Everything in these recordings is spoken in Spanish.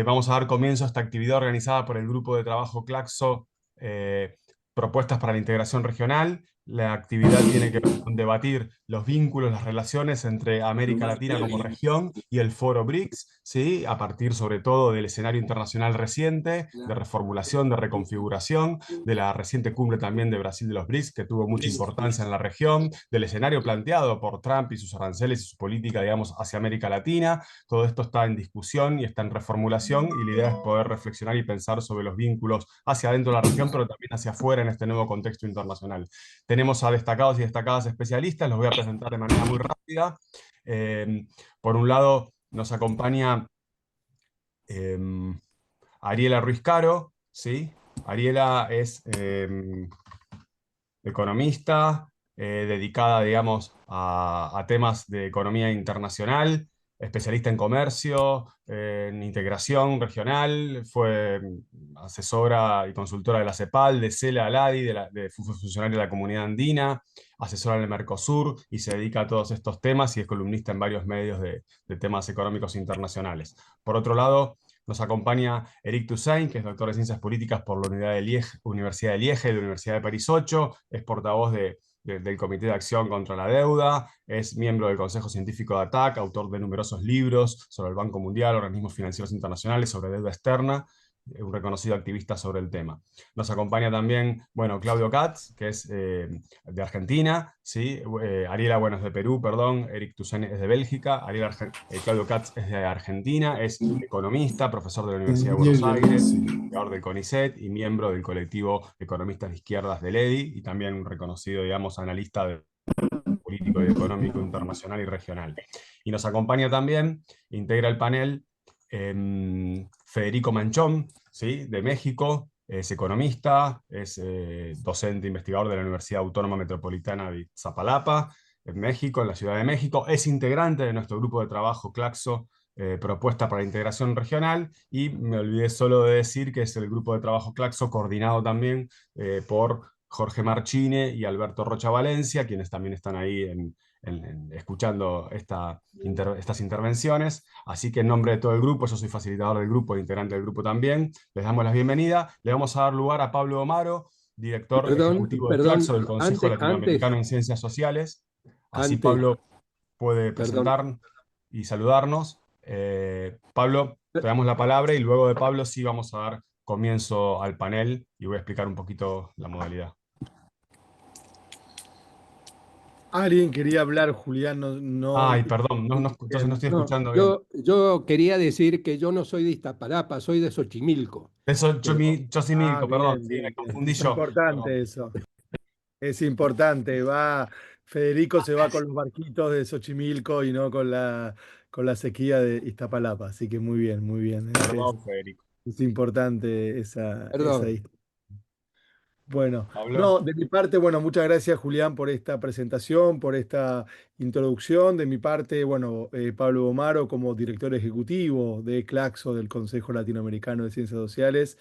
Vamos a dar comienzo a esta actividad organizada por el Grupo de Trabajo Claxo, eh, Propuestas para la Integración Regional. La actividad tiene que ver con debatir los vínculos, las relaciones entre América Latina como región y el Foro BRICS, ¿sí? A partir sobre todo del escenario internacional reciente, de reformulación, de reconfiguración, de la reciente cumbre también de Brasil de los BRICS, que tuvo mucha importancia en la región, del escenario planteado por Trump y sus aranceles y su política, digamos, hacia América Latina. Todo esto está en discusión y está en reformulación, y la idea es poder reflexionar y pensar sobre los vínculos hacia adentro de la región, pero también hacia afuera en este nuevo contexto internacional. Tenemos a destacados y destacadas especialistas, los voy a presentar de manera muy rápida. Por un lado, nos acompaña eh, Ariela Ruiz Caro, ¿sí? Ariela es economista, dedicada, digamos, a temas de economía internacional, especialista en comercio, en integración regional, fue asesora y consultora de la CEPAL, de CELA, ALADI, fue funcionaria de la Comunidad Andina, asesora en el Mercosur y se dedica a todos estos temas y es columnista en varios medios de temas económicos internacionales. Por otro lado, nos acompaña Eric Toussaint, que es doctor de Ciencias Políticas por la Universidad de Liege y la Universidad de París 8, es portavoz del Comité de Acción contra la Deuda, es miembro del Consejo Científico de ATAC, autor de numerosos libros sobre el Banco Mundial, organismos financieros internacionales, sobre deuda externa, un reconocido activista sobre el tema. Nos acompaña también, bueno, Claudio Katz, que es de Argentina, ¿sí? Ariela, bueno, es de Perú, perdón, Eric Toussaint es de Bélgica, Claudio Katz es de Argentina, es economista, profesor de la Universidad de Buenos Aires, creador del CONICET y miembro del colectivo Economistas de Izquierdas del EDI, y también un reconocido, digamos, analista político y económico internacional y regional. Y nos acompaña también, integra el panel, Federico Manchón, ¿sí? De México, es economista, es docente investigador de la Universidad Autónoma Metropolitana de Iztapalapa, en México, en la Ciudad de México, es integrante de nuestro grupo de trabajo Claxo, Propuesta para la Integración Regional, y me olvidé solo de decir que es el grupo de trabajo Claxo coordinado también por Jorge Marchine y Alberto Rocha Valencia, quienes también están ahí escuchando estas intervenciones. Así que en nombre de todo el grupo, yo soy facilitador del grupo, integrante del grupo también, les damos la bienvenida. Le vamos a dar lugar a Pablo Omaro, director ejecutivo de Claxo del Consejo Latinoamericano en Ciencias Sociales. Así Antes, Pablo puede perdón. presentar y saludarnos. Pablo, te damos la palabra y luego de Pablo sí vamos a dar comienzo al panel y voy a explicar un poquito la modalidad. Alguien quería hablar, Julián, no Ay, perdón, entonces no bien. estoy No, escuchando bien. yo quería decir que yo no soy de Iztapalapa, soy de Xochimilco. Eso, Pero Chosimilco, perdón, Bien, sí, me bien, bien. confundí Es yo. Perdón. importante eso. Es importante. Federico se va con los barquitos de Xochimilco y no con la sequía de Iztapalapa. Así que muy bien, muy bien. Perdón, Federico. Es importante esa perdón. historia. Bueno, Pablo. no, de mi parte, bueno, muchas gracias Julián por esta presentación, por esta introducción. De mi parte, bueno, Pablo Omaro como director ejecutivo de Claxo, del Consejo Latinoamericano de Ciencias Sociales.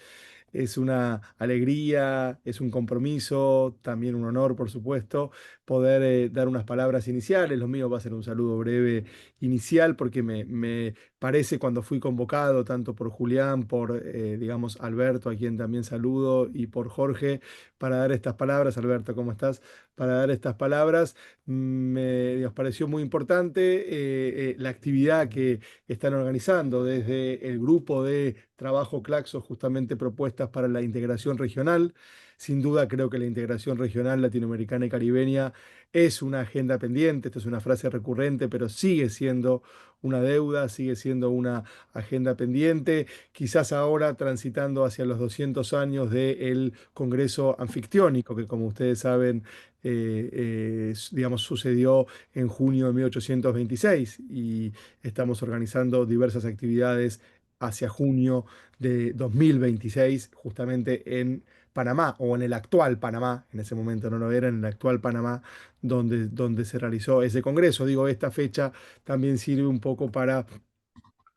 Es una alegría, es un compromiso, también un honor, por supuesto, poder dar unas palabras iniciales. Lo mío va a ser un saludo breve inicial porque me parece cuando fui convocado, tanto por Julián, por, digamos, Alberto, a quien también saludo, y por Jorge, para dar estas palabras. Alberto, ¿cómo estás? Para dar estas palabras, nos pareció muy importante la actividad que están organizando desde el grupo de trabajo Claxo, justamente propuestas para la integración regional. Sin duda, creo que la integración regional latinoamericana y caribeña es una agenda pendiente, esto es una frase recurrente, pero sigue siendo una deuda, sigue siendo una agenda pendiente, quizás ahora transitando hacia los 200 años del Congreso Anfictiónico, que como ustedes saben, digamos, sucedió en junio de 1826 y estamos organizando diversas actividades hacia junio de 2026, justamente en Panamá, o en el actual Panamá, en ese momento no lo era, en el actual Panamá, donde se realizó ese congreso. Digo, esta fecha también sirve un poco para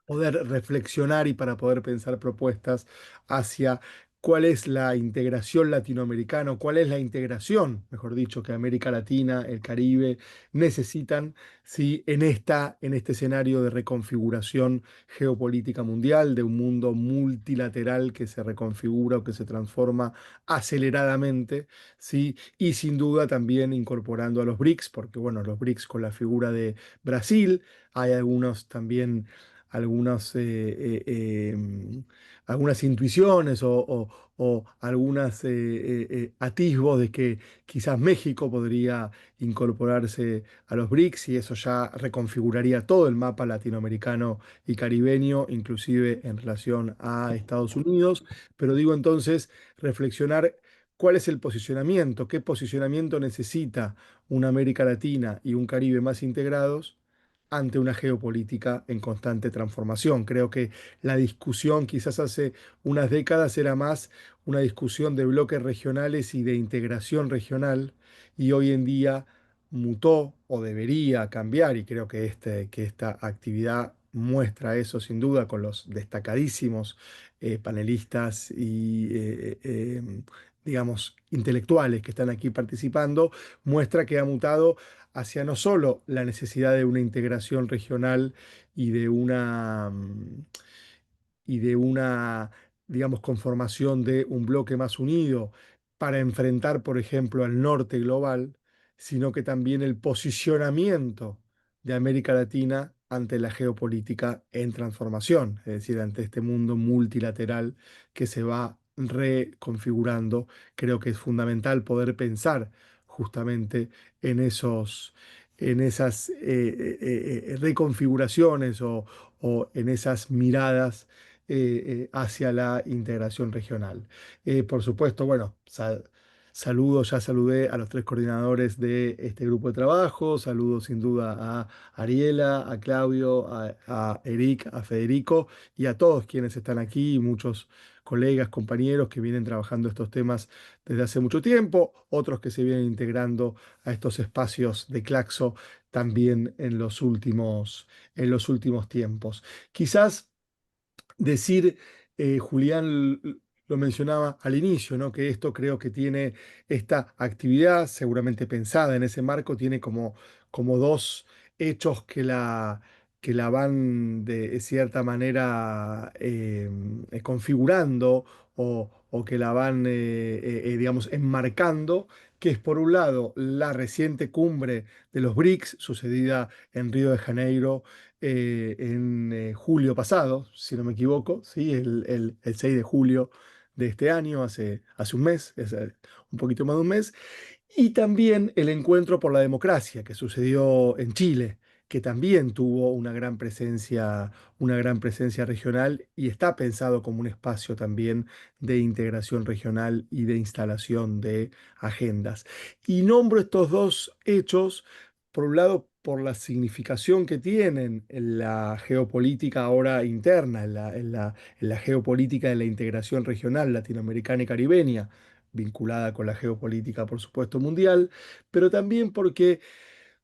poder reflexionar y para poder pensar propuestas hacia cuál es la integración latinoamericana, o cuál es la integración, mejor dicho, que América Latina, el Caribe necesitan, ¿sí? En este escenario de reconfiguración geopolítica mundial, de un mundo multilateral que se reconfigura o que se transforma aceleradamente, ¿sí? Y sin duda también incorporando a los BRICS, porque bueno, los BRICS con la figura de Brasil, hay algunos también, algunos, algunas intuiciones o algunos atisbos de que quizás México podría incorporarse a los BRICS y eso ya reconfiguraría todo el mapa latinoamericano y caribeño, inclusive en relación a Estados Unidos. Pero digo entonces, reflexionar cuál es el posicionamiento, qué posicionamiento necesita una América Latina y un Caribe más integrados ante una geopolítica en constante transformación. Creo que la discusión quizás hace unas décadas era más una discusión de bloques regionales y de integración regional y hoy en día mutó o debería cambiar y creo que, que esta actividad muestra eso sin duda con los destacadísimos panelistas y digamos intelectuales que están aquí participando, muestra que ha mutado hacia no solo la necesidad de una integración regional y de una, digamos, conformación de un bloque más unido para enfrentar, por ejemplo, al norte global, sino que también el posicionamiento de América Latina ante la geopolítica en transformación, es decir, ante este mundo multilateral que se va reconfigurando. Creo que es fundamental poder pensar justamente en en esas reconfiguraciones o en esas miradas hacia la integración regional. Por supuesto, bueno, saludo, ya saludé a los tres coordinadores de este grupo de trabajo, saludo sin duda a Ariela, a Claudio, a Eric, a Federico y a todos quienes están aquí, muchos colegas, compañeros que vienen trabajando estos temas desde hace mucho tiempo, otros que se vienen integrando a estos espacios de Claxo también en los últimos tiempos. Quizás decir, Julián lo mencionaba al inicio, ¿no? Que esto creo que tiene esta actividad, seguramente pensada en ese marco, tiene como dos hechos que la van de cierta manera configurando o que la van, digamos, enmarcando, que es por un lado la reciente cumbre de los BRICS, sucedida en Río de Janeiro en julio pasado, si no me equivoco, ¿sí? El 6 de julio de este año, hace un mes, un poquito más de un mes, y también el Encuentro por la Democracia, que sucedió en Chile, que también tuvo una gran presencia regional y está pensado como un espacio también de integración regional y de instalación de agendas. Y nombro estos dos hechos, por un lado, por la significación que tienen en la geopolítica ahora interna, en la geopolítica de la integración regional latinoamericana y caribeña vinculada con la geopolítica, por supuesto, mundial, pero también porque,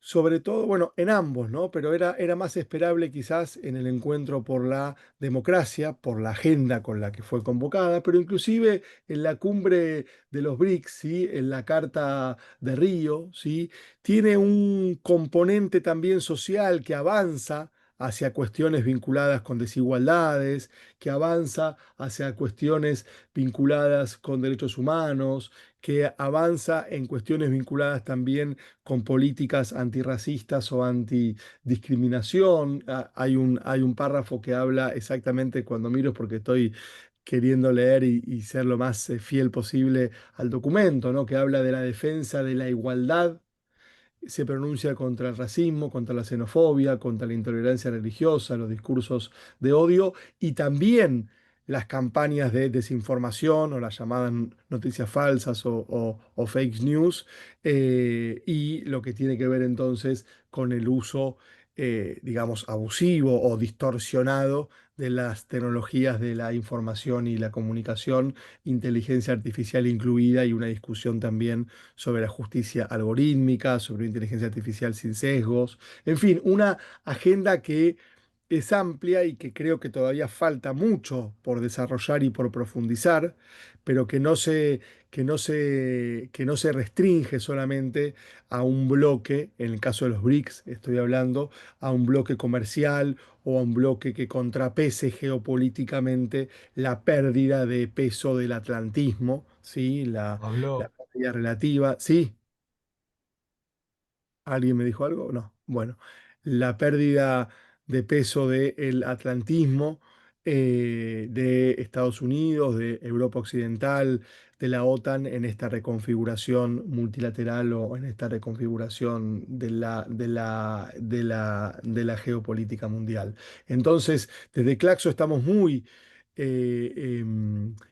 sobre todo, bueno, en ambos, ¿no? Pero era más esperable quizás en el encuentro por la democracia, por la agenda con la que fue convocada, pero inclusive en la cumbre de los BRICS, ¿sí? En la Carta de Río, ¿sí? Tiene un componente también social que avanza hacia cuestiones vinculadas con desigualdades, que avanza hacia cuestiones vinculadas con derechos humanos, que avanza en cuestiones vinculadas también con políticas antirracistas o antidiscriminación. Hay un párrafo que habla exactamente, cuando miro es porque estoy queriendo leer y ser lo más fiel posible al documento, ¿no? Que habla de la defensa de la igualdad, se pronuncia contra el racismo, contra la xenofobia, contra la intolerancia religiosa, los discursos de odio y también las campañas de desinformación o las llamadas noticias falsas o fake news, y lo que tiene que ver entonces con el uso, digamos, abusivo o distorsionado de las tecnologías de la información y la comunicación, inteligencia artificial incluida y una discusión también sobre la justicia algorítmica, sobre inteligencia artificial sin sesgos, en fin, una agenda que es amplia y que creo que todavía falta mucho por desarrollar y por profundizar, pero que no se restringe solamente a un bloque, en el caso de los BRICS estoy hablando, a un bloque comercial o a un bloque que contrapese geopolíticamente la pérdida de peso del atlantismo, ¿sí? La Pablo, pérdida relativa, ¿sí? ¿Alguien me dijo algo? No. Bueno, la pérdida de peso del atlantismo de Estados Unidos, de Europa Occidental, de la OTAN en esta reconfiguración multilateral o en esta reconfiguración de la geopolítica mundial. Entonces, desde Claxo estamos muy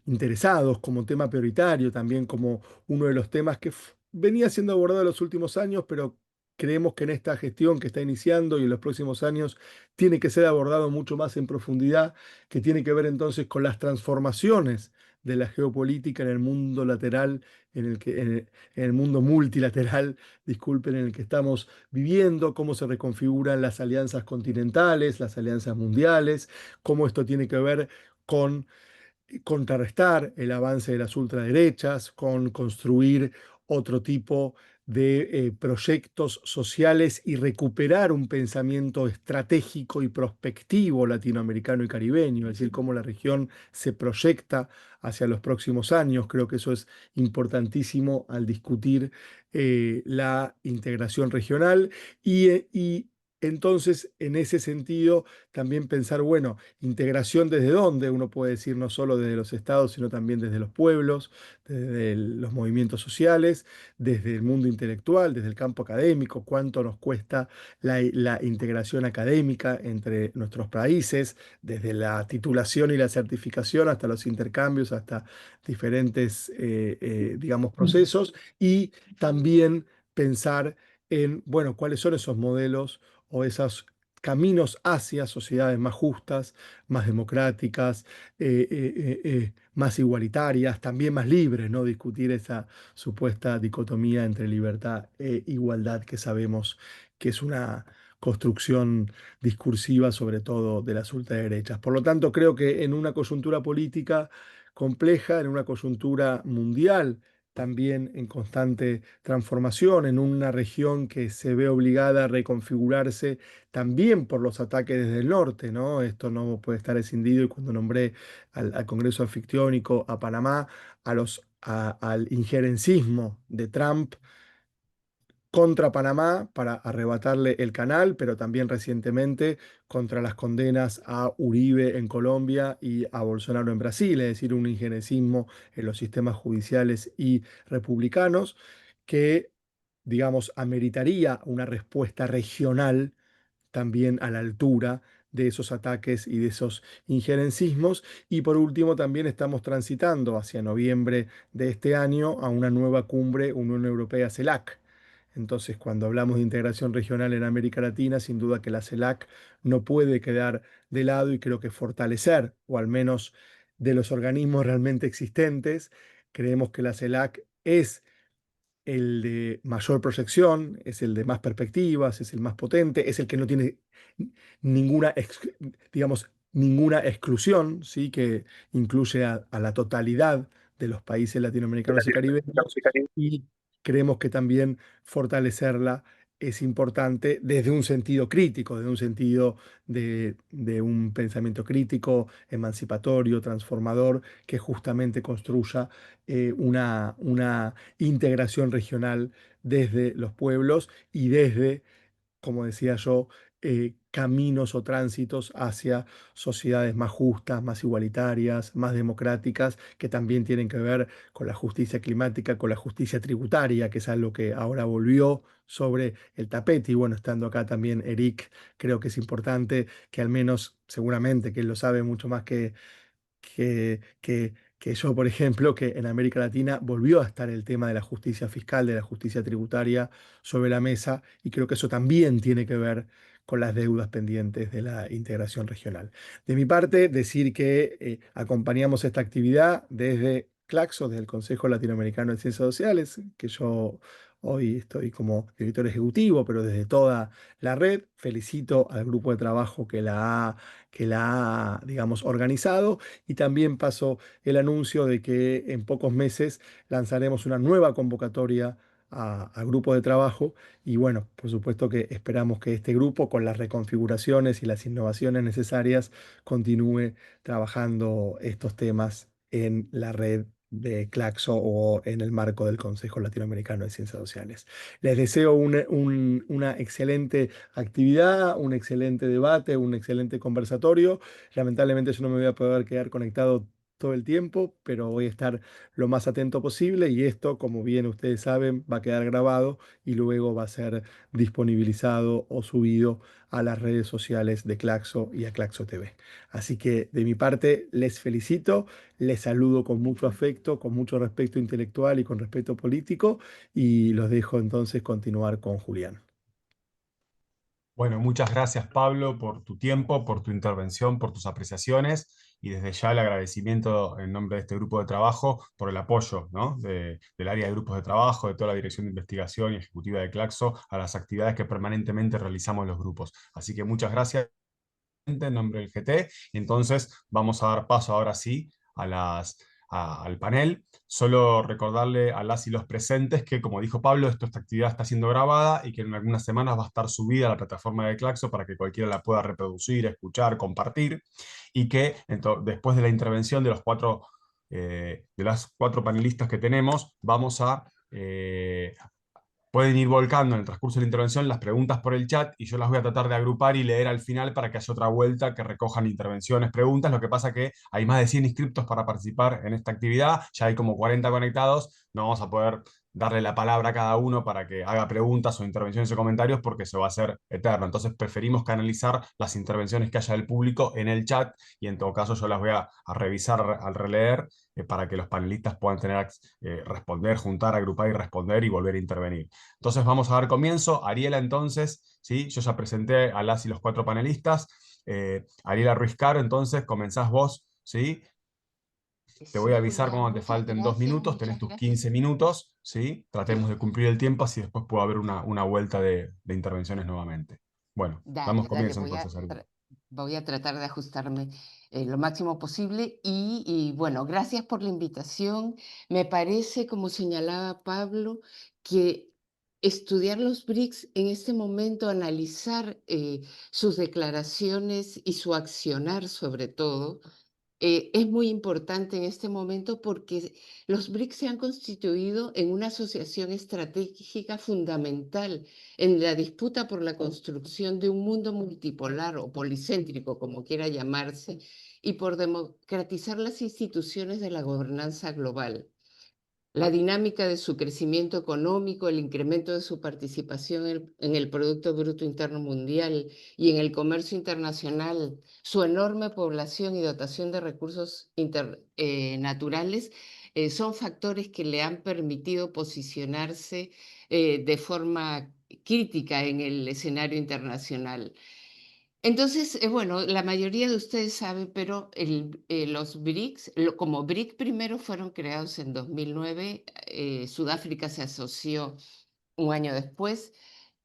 interesados como tema prioritario, también como uno de los temas que venía siendo abordado en los últimos años, pero creemos que en esta gestión que está iniciando y en los próximos años tiene que ser abordado mucho más en profundidad, que tiene que ver entonces con las transformaciones de la geopolítica en el mundo lateral, en el mundo multilateral, disculpen, en el que estamos viviendo, cómo se reconfiguran las alianzas continentales, las alianzas mundiales, cómo esto tiene que ver con contrarrestar el avance de las ultraderechas, con construir otro tipo de proyectos sociales y recuperar un pensamiento estratégico y prospectivo latinoamericano y caribeño, es decir, cómo la región se proyecta hacia los próximos años. Creo que eso es importantísimo al discutir la integración regional y entonces, en ese sentido, también pensar, bueno, integración desde dónde, uno puede decir no solo desde los estados, sino también desde los pueblos, desde los movimientos sociales, desde el mundo intelectual, desde el campo académico, cuánto nos cuesta la integración académica entre nuestros países, desde la titulación y la certificación hasta los intercambios, hasta diferentes, digamos, procesos, y también pensar en, bueno, cuáles son esos modelos o esos caminos hacia sociedades más justas, más democráticas, más igualitarias, también más libres, ¿no? Discutir esa supuesta dicotomía entre libertad e igualdad que sabemos que es una construcción discursiva, sobre todo de las ultraderechas. Por lo tanto, creo que en una coyuntura política compleja, en una coyuntura mundial, también en constante transformación, en una región que se ve obligada a reconfigurarse también por los ataques desde el norte, ¿no? Esto no puede estar escindido y cuando nombré al Congreso Anfictiónico, a Panamá, al injerencismo de Trump contra Panamá para arrebatarle el canal, pero también recientemente contra las condenas a Uribe en Colombia y a Bolsonaro en Brasil, es decir, un injerencismo en los sistemas judiciales y republicanos que, digamos, ameritaría una respuesta regional también a la altura de esos ataques y de esos injerencismos. Y por último, también estamos transitando hacia noviembre de este año a una nueva cumbre Unión Europea-CELAC. Entonces, cuando hablamos de integración regional en América Latina, sin duda que la CELAC no puede quedar de lado y creo que fortalecer, o al menos de los organismos realmente existentes, creemos que la CELAC es el de mayor proyección, es el de más perspectivas, es el más potente, es el que no tiene ninguna, digamos, ninguna exclusión, ¿sí? Que incluye a la totalidad de los países latinoamericanos y caribeños, y creemos que también fortalecerla es importante desde un sentido crítico, desde un sentido de un pensamiento crítico, emancipatorio, transformador, que justamente construya una integración regional desde los pueblos y desde, como decía yo, caminos o tránsitos hacia sociedades más justas, más igualitarias, más democráticas, que también tienen que ver con la justicia climática, con la justicia tributaria, que es algo que ahora volvió sobre el tapete. Y bueno, estando acá también Eric, creo que es importante que al menos, seguramente que él lo sabe mucho más que yo, por ejemplo, que en América Latina volvió a estar el tema de la justicia fiscal, de la justicia tributaria sobre la mesa, y creo que eso también tiene que ver con las deudas pendientes de la integración regional. De mi parte, decir que acompañamos esta actividad desde CLACSO, desde el Consejo Latinoamericano de Ciencias Sociales, que yo Hoy estoy como director ejecutivo, pero desde toda la red. Felicito al grupo de trabajo que la ha, digamos, organizado, y también paso el anuncio de que en pocos meses lanzaremos una nueva convocatoria al grupo de trabajo. Y bueno, por supuesto que esperamos que este grupo, con las reconfiguraciones y las innovaciones necesarias, continúe trabajando estos temas en la red de Claxo o en el marco del Consejo Latinoamericano de Ciencias Sociales. Les deseo una excelente actividad, un excelente debate, un excelente conversatorio. Lamentablemente yo no me voy a poder quedar conectado todo el tiempo, pero voy a estar lo más atento posible, y esto, como bien ustedes saben, va a quedar grabado y luego va a ser disponibilizado o subido a las redes sociales de Claxo y a Claxo TV. Así que de mi parte les felicito, les saludo con mucho afecto, con mucho respeto intelectual y con respeto político, y los dejo entonces continuar con Julián. Bueno, muchas gracias Pablo por tu tiempo, por tu intervención, por tus apreciaciones y desde ya el agradecimiento en nombre de este grupo de trabajo por el apoyo, ¿no? Del área de grupos de trabajo, de toda la dirección de investigación y ejecutiva de Claxo a las actividades que permanentemente realizamos los grupos. Así que muchas gracias en nombre del GT. Entonces vamos a dar paso ahora sí al panel. Solo recordarle a las y los presentes que, como dijo Pablo, esta actividad está siendo grabada y que en algunas semanas va a estar subida a la plataforma de Claxo para que cualquiera la pueda reproducir, escuchar, compartir, y que después de la intervención de las cuatro panelistas que tenemos, vamos a pueden ir volcando en el transcurso de la intervención las preguntas por el chat y yo las voy a tratar de agrupar y leer al final para que haya otra vuelta que recojan intervenciones, preguntas. Lo que pasa que hay más de 100 inscriptos para participar en esta actividad, ya hay como 40 conectados, no vamos a poder darle la palabra a cada uno para que haga preguntas o intervenciones o comentarios porque se va a hacer eterno. Entonces preferimos canalizar las intervenciones que haya del público en el chat y en todo caso yo las voy a revisar al releer para que los panelistas puedan responder, juntar, agrupar y responder y volver a intervenir. Entonces vamos a dar comienzo. Ariela, entonces, ¿sí? Yo ya presenté a las y los cuatro panelistas. Ariela Ruiz Caro, entonces comenzás vos, ¿sí? Te voy Sí, a avisar Julián, cuando te muchas falten 2 minutos, tenés muchas tus gracias. 15 minutos, ¿sí? Tratemos Sí, de cumplir el tiempo, así después puede haber una vuelta de intervenciones nuevamente. Bueno, damos dale, comienzo entonces, Ariela. voy a tratar de ajustarme lo máximo posible y bueno, gracias por la invitación. Me parece, como señalaba Pablo, que estudiar los BRICS en este momento, analizar sus declaraciones y su accionar sobre todo, es muy importante en este momento porque los BRICS se han constituido en una asociación estratégica fundamental en la disputa por la construcción de un mundo multipolar o policéntrico, como quiera llamarse, y por democratizar las instituciones de la gobernanza global. La dinámica de su crecimiento económico, el incremento de su participación en el Producto Bruto Interno Mundial y en el comercio internacional, su enorme población y dotación de recursos naturales, son factores que le han permitido posicionarse de forma crítica en el escenario internacional. Entonces, bueno, la mayoría de ustedes saben, pero los BRICS, como BRIC primero fueron creados en 2009, Sudáfrica se asoció un año después,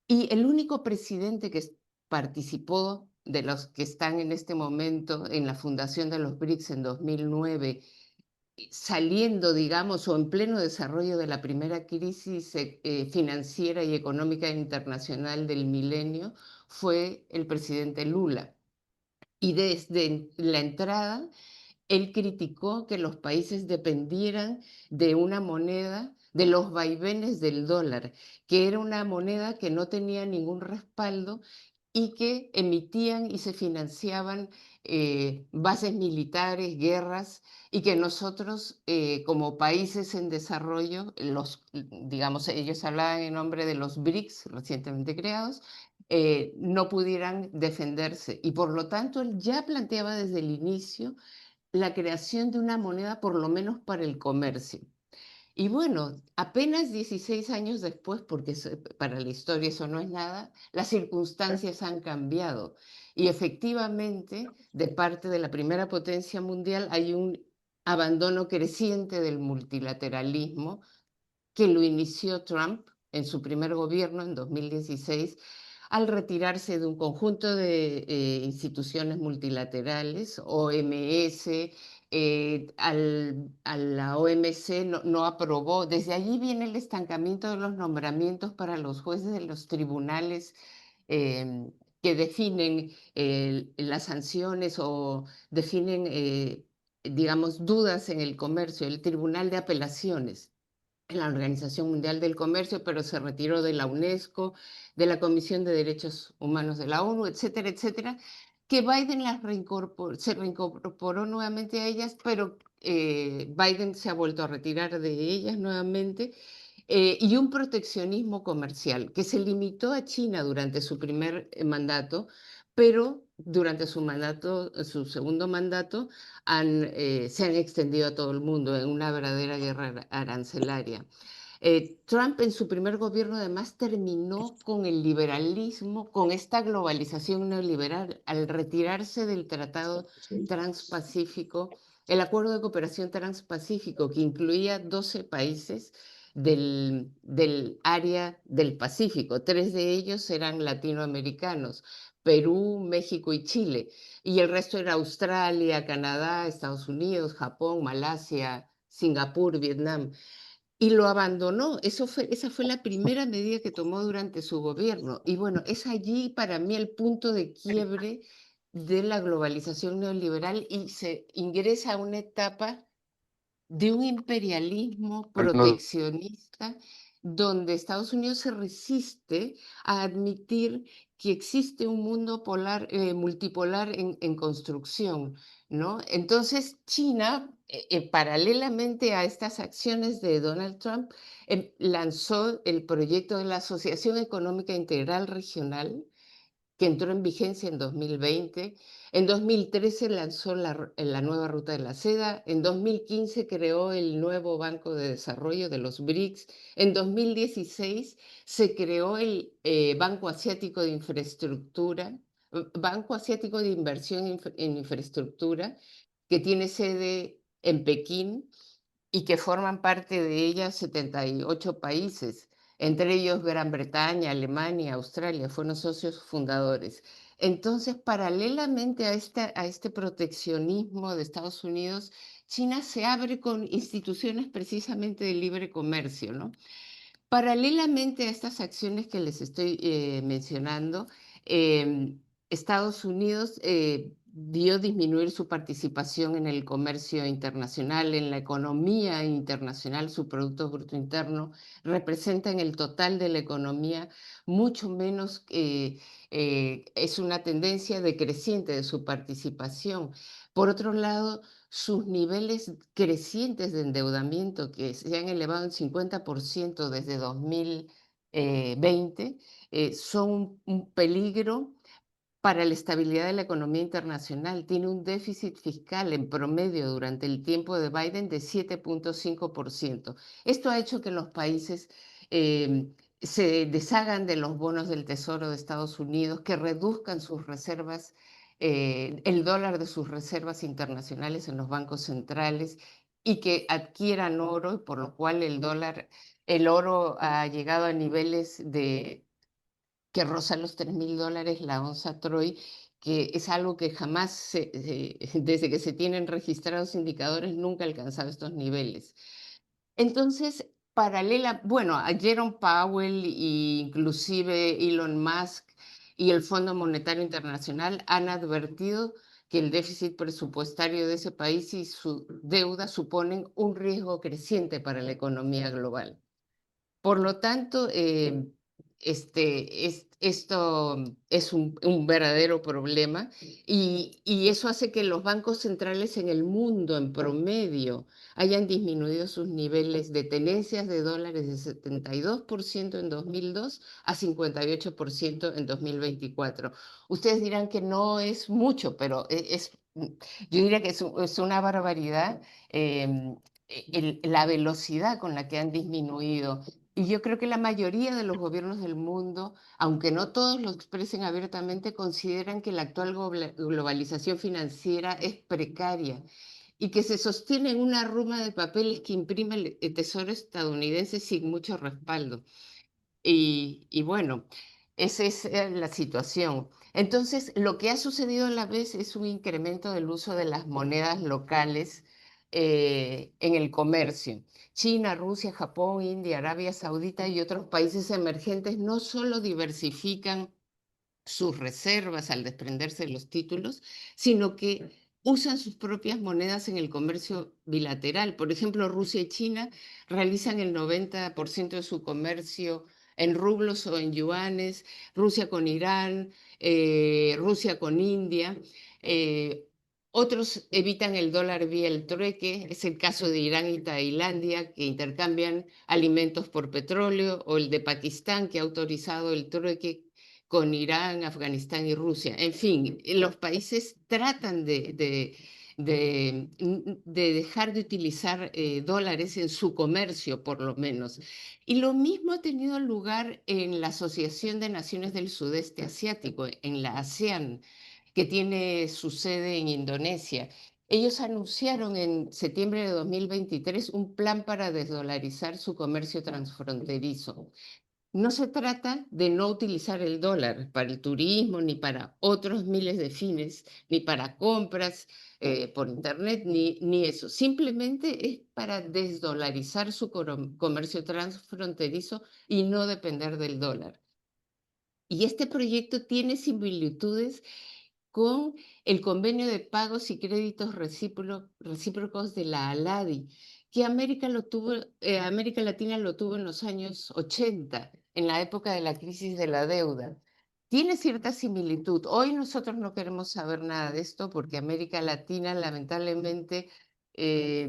y el único presidente que participó de los que están en este momento en la fundación de los BRICS en 2009, saliendo, digamos, o en pleno desarrollo de la primera crisis financiera y económica internacional del milenio, fue el presidente Lula. Y desde la entrada, él criticó que los países dependieran de una moneda, de los vaivenes del dólar, que era una moneda que no tenía ningún respaldo y que emitían y se financiaban bases militares, guerras, y que nosotros, como países en desarrollo, digamos, ellos hablaban en nombre de los BRICS recientemente creados, no pudieran defenderse. Y por lo tanto, él ya planteaba desde el inicio la creación de una moneda, por lo menos para el comercio. Y bueno, apenas 16 años después, porque para la historia eso no es nada, las circunstancias han cambiado. Y efectivamente, de parte de la primera potencia mundial, hay un abandono creciente del multilateralismo que lo inició Trump en su primer gobierno, en 2016, al retirarse de un conjunto de instituciones multilaterales, OMS, a la OMC no aprobó. Desde allí viene el estancamiento de los nombramientos para los jueces de los tribunales que definen las sanciones o definen, digamos, dudas en el comercio, el Tribunal de Apelaciones en la Organización Mundial del Comercio, pero se retiró de la UNESCO, de la Comisión de Derechos Humanos de la ONU, etcétera, etcétera, que Biden se reincorporó nuevamente a ellas, pero Biden se ha vuelto a retirar de ellas nuevamente, y un proteccionismo comercial que se limitó a China durante su primer mandato, pero durante su segundo mandato, se han extendido a todo el mundo en una verdadera guerra arancelaria. Trump en su primer gobierno además terminó con el liberalismo, con esta globalización neoliberal, al retirarse del Tratado Transpacífico, el Acuerdo de Cooperación Transpacífico, que incluía 12 países del área del Pacífico. 3 de ellos eran latinoamericanos: Perú, México y Chile. Y el resto era Australia, Canadá, Estados Unidos, Japón, Malasia, Singapur, Vietnam. Y lo abandonó. Esa fue la primera medida que tomó durante su gobierno. Y bueno, es allí para mí el punto de quiebre de la globalización neoliberal, y se ingresa a una etapa de un imperialismo proteccionista donde Estados Unidos se resiste a admitir que existe un mundo multipolar en construcción, ¿no? Entonces, China, paralelamente a estas acciones de Donald Trump, lanzó el proyecto de la Asociación Económica Integral Regional, que entró en vigencia en 2020. En 2013 lanzó la nueva Ruta de la Seda. En 2015 creó el nuevo Banco de Desarrollo de los BRICS. En 2016 se creó el Banco Asiático de Infraestructura, Banco Asiático de Inversión en Infraestructura, que tiene sede en Pekín y que forman parte de ella 78 países, entre ellos Gran Bretaña, Alemania, Australia, fueron socios fundadores. Entonces, paralelamente a este proteccionismo de Estados Unidos, China se abre con instituciones precisamente de libre comercio, ¿no? Paralelamente a estas acciones que les estoy mencionando, Estados Unidos vio disminuir su participación en el comercio internacional, en la economía internacional. Su Producto Bruto Interno representa en el total de la economía mucho menos, es una tendencia decreciente de su participación. Por otro lado, sus niveles crecientes de endeudamiento, que se han elevado en 50% desde 2020, son un peligro para la estabilidad de la economía internacional. Tiene un déficit fiscal en promedio durante el tiempo de Biden de 7.5%. Esto ha hecho que los países se deshagan de los bonos del Tesoro de Estados Unidos, que reduzcan sus reservas, el dólar de sus reservas internacionales en los bancos centrales, y que adquieran oro, y por lo cual el oro ha llegado a niveles que rozan los $3.000 la onza Troy, que es algo que jamás, desde que se tienen registrados indicadores, nunca ha alcanzado estos niveles. Entonces, bueno, a Jerome Powell e inclusive Elon Musk y el Fondo Monetario Internacional han advertido que el déficit presupuestario de ese país y su deuda suponen un riesgo creciente para la economía global. Por lo tanto, esto es un verdadero problema, y eso hace que los bancos centrales en el mundo, en promedio, hayan disminuido sus niveles de tenencias de dólares de 72% en 2002 a 58% en 2024. Ustedes dirán que no es mucho, pero yo diría que es una barbaridad, la velocidad con la que han disminuido. Y yo creo que la mayoría de los gobiernos del mundo, aunque no todos lo expresen abiertamente, consideran que la actual globalización financiera es precaria y que se sostiene en una ruma de papeles que imprime el Tesoro estadounidense sin mucho respaldo. Y bueno, esa es la situación. Entonces, lo que ha sucedido a la vez es un incremento del uso de las monedas locales en el comercio. China, Rusia, Japón, India, Arabia Saudita y otros países emergentes no solo diversifican sus reservas al desprenderse de los títulos, sino que usan sus propias monedas en el comercio bilateral. Por ejemplo, Rusia y China realizan el 90% de su comercio en rublos o en yuanes, Rusia con Irán, Rusia con India. Otros evitan el dólar vía el trueque, es el caso de Irán y Tailandia, que intercambian alimentos por petróleo, o el de Pakistán, que ha autorizado el trueque con Irán, Afganistán y Rusia. En fin, los países tratan de dejar de utilizar dólares en su comercio, por lo menos. Y lo mismo ha tenido lugar en la Asociación de Naciones del Sudeste Asiático, en la ASEAN, que tiene su sede en Indonesia. Ellos anunciaron en septiembre de 2023 un plan para desdolarizar su comercio transfronterizo. No se trata de no utilizar el dólar para el turismo, ni para otros miles de fines, ni para compras por internet, ni eso. Simplemente es para desdolarizar su comercio transfronterizo y no depender del dólar. Y este proyecto tiene similitudes con el convenio de pagos y créditos recíprocos de la ALADI, que América Latina lo tuvo en los años 80, en la época de la crisis de la deuda. Tiene cierta similitud. Hoy nosotros no queremos saber nada de esto porque América Latina, lamentablemente, eh,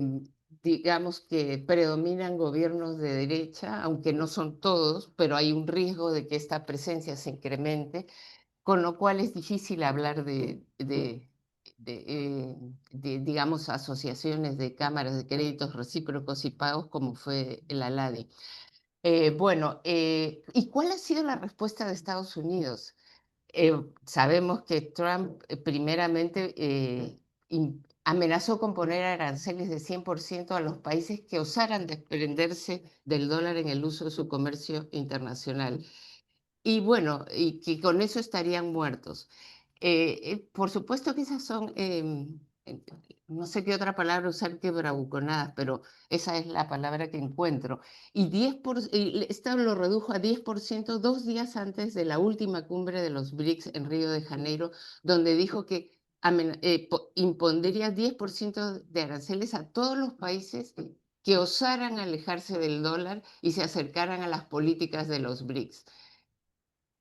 digamos que predominan gobiernos de derecha, aunque no son todos, pero hay un riesgo de que esta presencia se incremente, con lo cual es difícil hablar digamos, asociaciones de cámaras de créditos recíprocos y pagos como fue el ALADI. Bueno, ¿y cuál ha sido la respuesta de Estados Unidos? Sabemos que Trump primeramente amenazó con poner aranceles de 100% a los países que osaran desprenderse del dólar en el uso de su comercio internacional. Y bueno, y que con eso estarían muertos. Por supuesto que esas son, no sé qué otra palabra usar que bravuconadas, pero esa es la palabra que encuentro. Y esto lo redujo a 10% 2 días antes de la última cumbre de los BRICS en Río de Janeiro, donde dijo que impondría 10% de aranceles a todos los países que osaran alejarse del dólar y se acercaran a las políticas de los BRICS.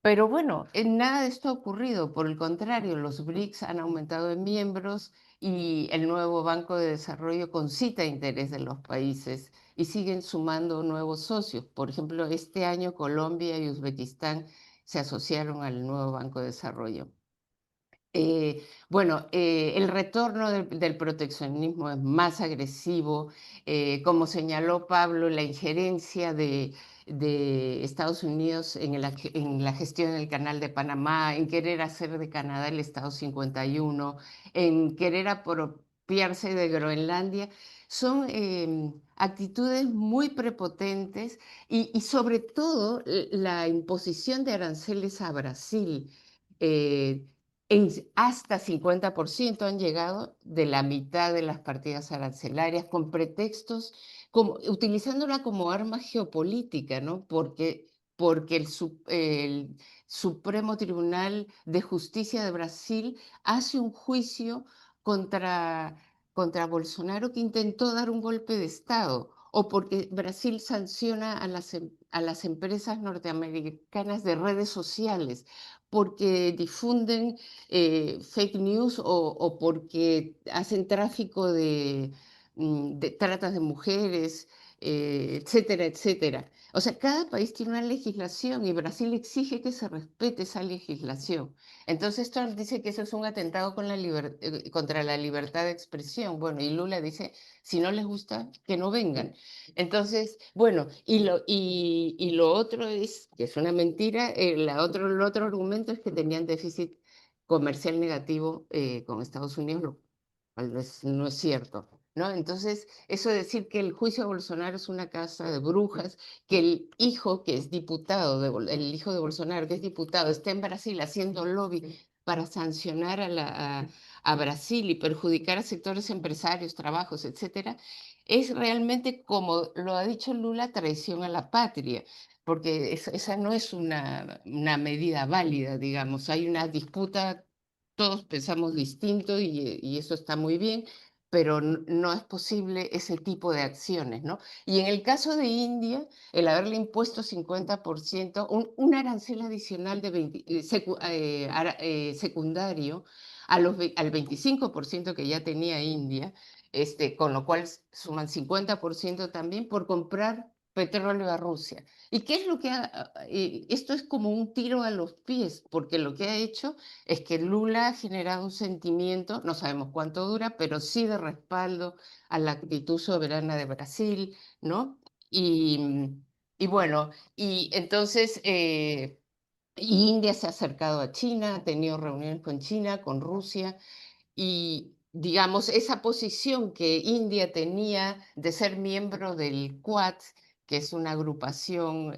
Pero bueno, nada de esto ha ocurrido. Por el contrario, los BRICS han aumentado en miembros y el nuevo Banco de Desarrollo concita interés de los países y siguen sumando nuevos socios. Por ejemplo, este año Colombia y Uzbekistán se asociaron al nuevo Banco de Desarrollo. Bueno, el retorno del proteccionismo es más agresivo. Como señaló Pablo, la injerencia de Estados Unidos en la gestión del Canal de Panamá, en querer hacer de Canadá el Estado 51, en querer apropiarse de Groenlandia, son actitudes muy prepotentes y sobre todo la imposición de aranceles a Brasil. Hasta 50% han llegado de la mitad de las partidas arancelarias con pretextos, utilizándola como arma geopolítica, ¿no? Porque el Supremo Tribunal de Justicia de Brasil hace un juicio contra Bolsonaro, que intentó dar un golpe de Estado, o porque Brasil sanciona a las empresas norteamericanas de redes sociales porque difunden fake news o porque hacen tráfico de tratas de mujeres, etcétera, etcétera. O sea, cada país tiene una legislación y Brasil exige que se respete esa legislación. Entonces Trump dice que eso es un atentado contra la libertad de expresión. Bueno, y Lula dice, si no les gusta, que no vengan. Entonces, bueno, y lo otro es, que es una mentira, el otro argumento es que tenían déficit comercial negativo con Estados Unidos, lo cual no es cierto. ¿no? Entonces, eso de decir que el juicio de Bolsonaro es una casa de brujas, que el hijo que es diputado, el hijo de Bolsonaro que es diputado, está en Brasil haciendo lobby para sancionar a Brasil y perjudicar a sectores empresarios, trabajos, etcétera, es realmente, como lo ha dicho Lula, traición a la patria, porque esa no es una medida válida, digamos. Hay una disputa, todos pensamos distinto y eso está muy bien, pero no es posible ese tipo de acciones, ¿no? Y en el caso de India, el haberle impuesto 50%, un arancel adicional de secundario al 25% que ya tenía India, con lo cual suman 50% también por comprar petróleo a Rusia. ¿Y qué es lo que esto es como un tiro a los pies, porque lo que ha hecho es que Lula ha generado un sentimiento, no sabemos cuánto dura, pero sí de respaldo a la actitud soberana de Brasil, ¿no? Y bueno, y entonces India se ha acercado a China, ha tenido reuniones con China, con Rusia, y digamos, esa posición que India tenía de ser miembro del Quad, que es una agrupación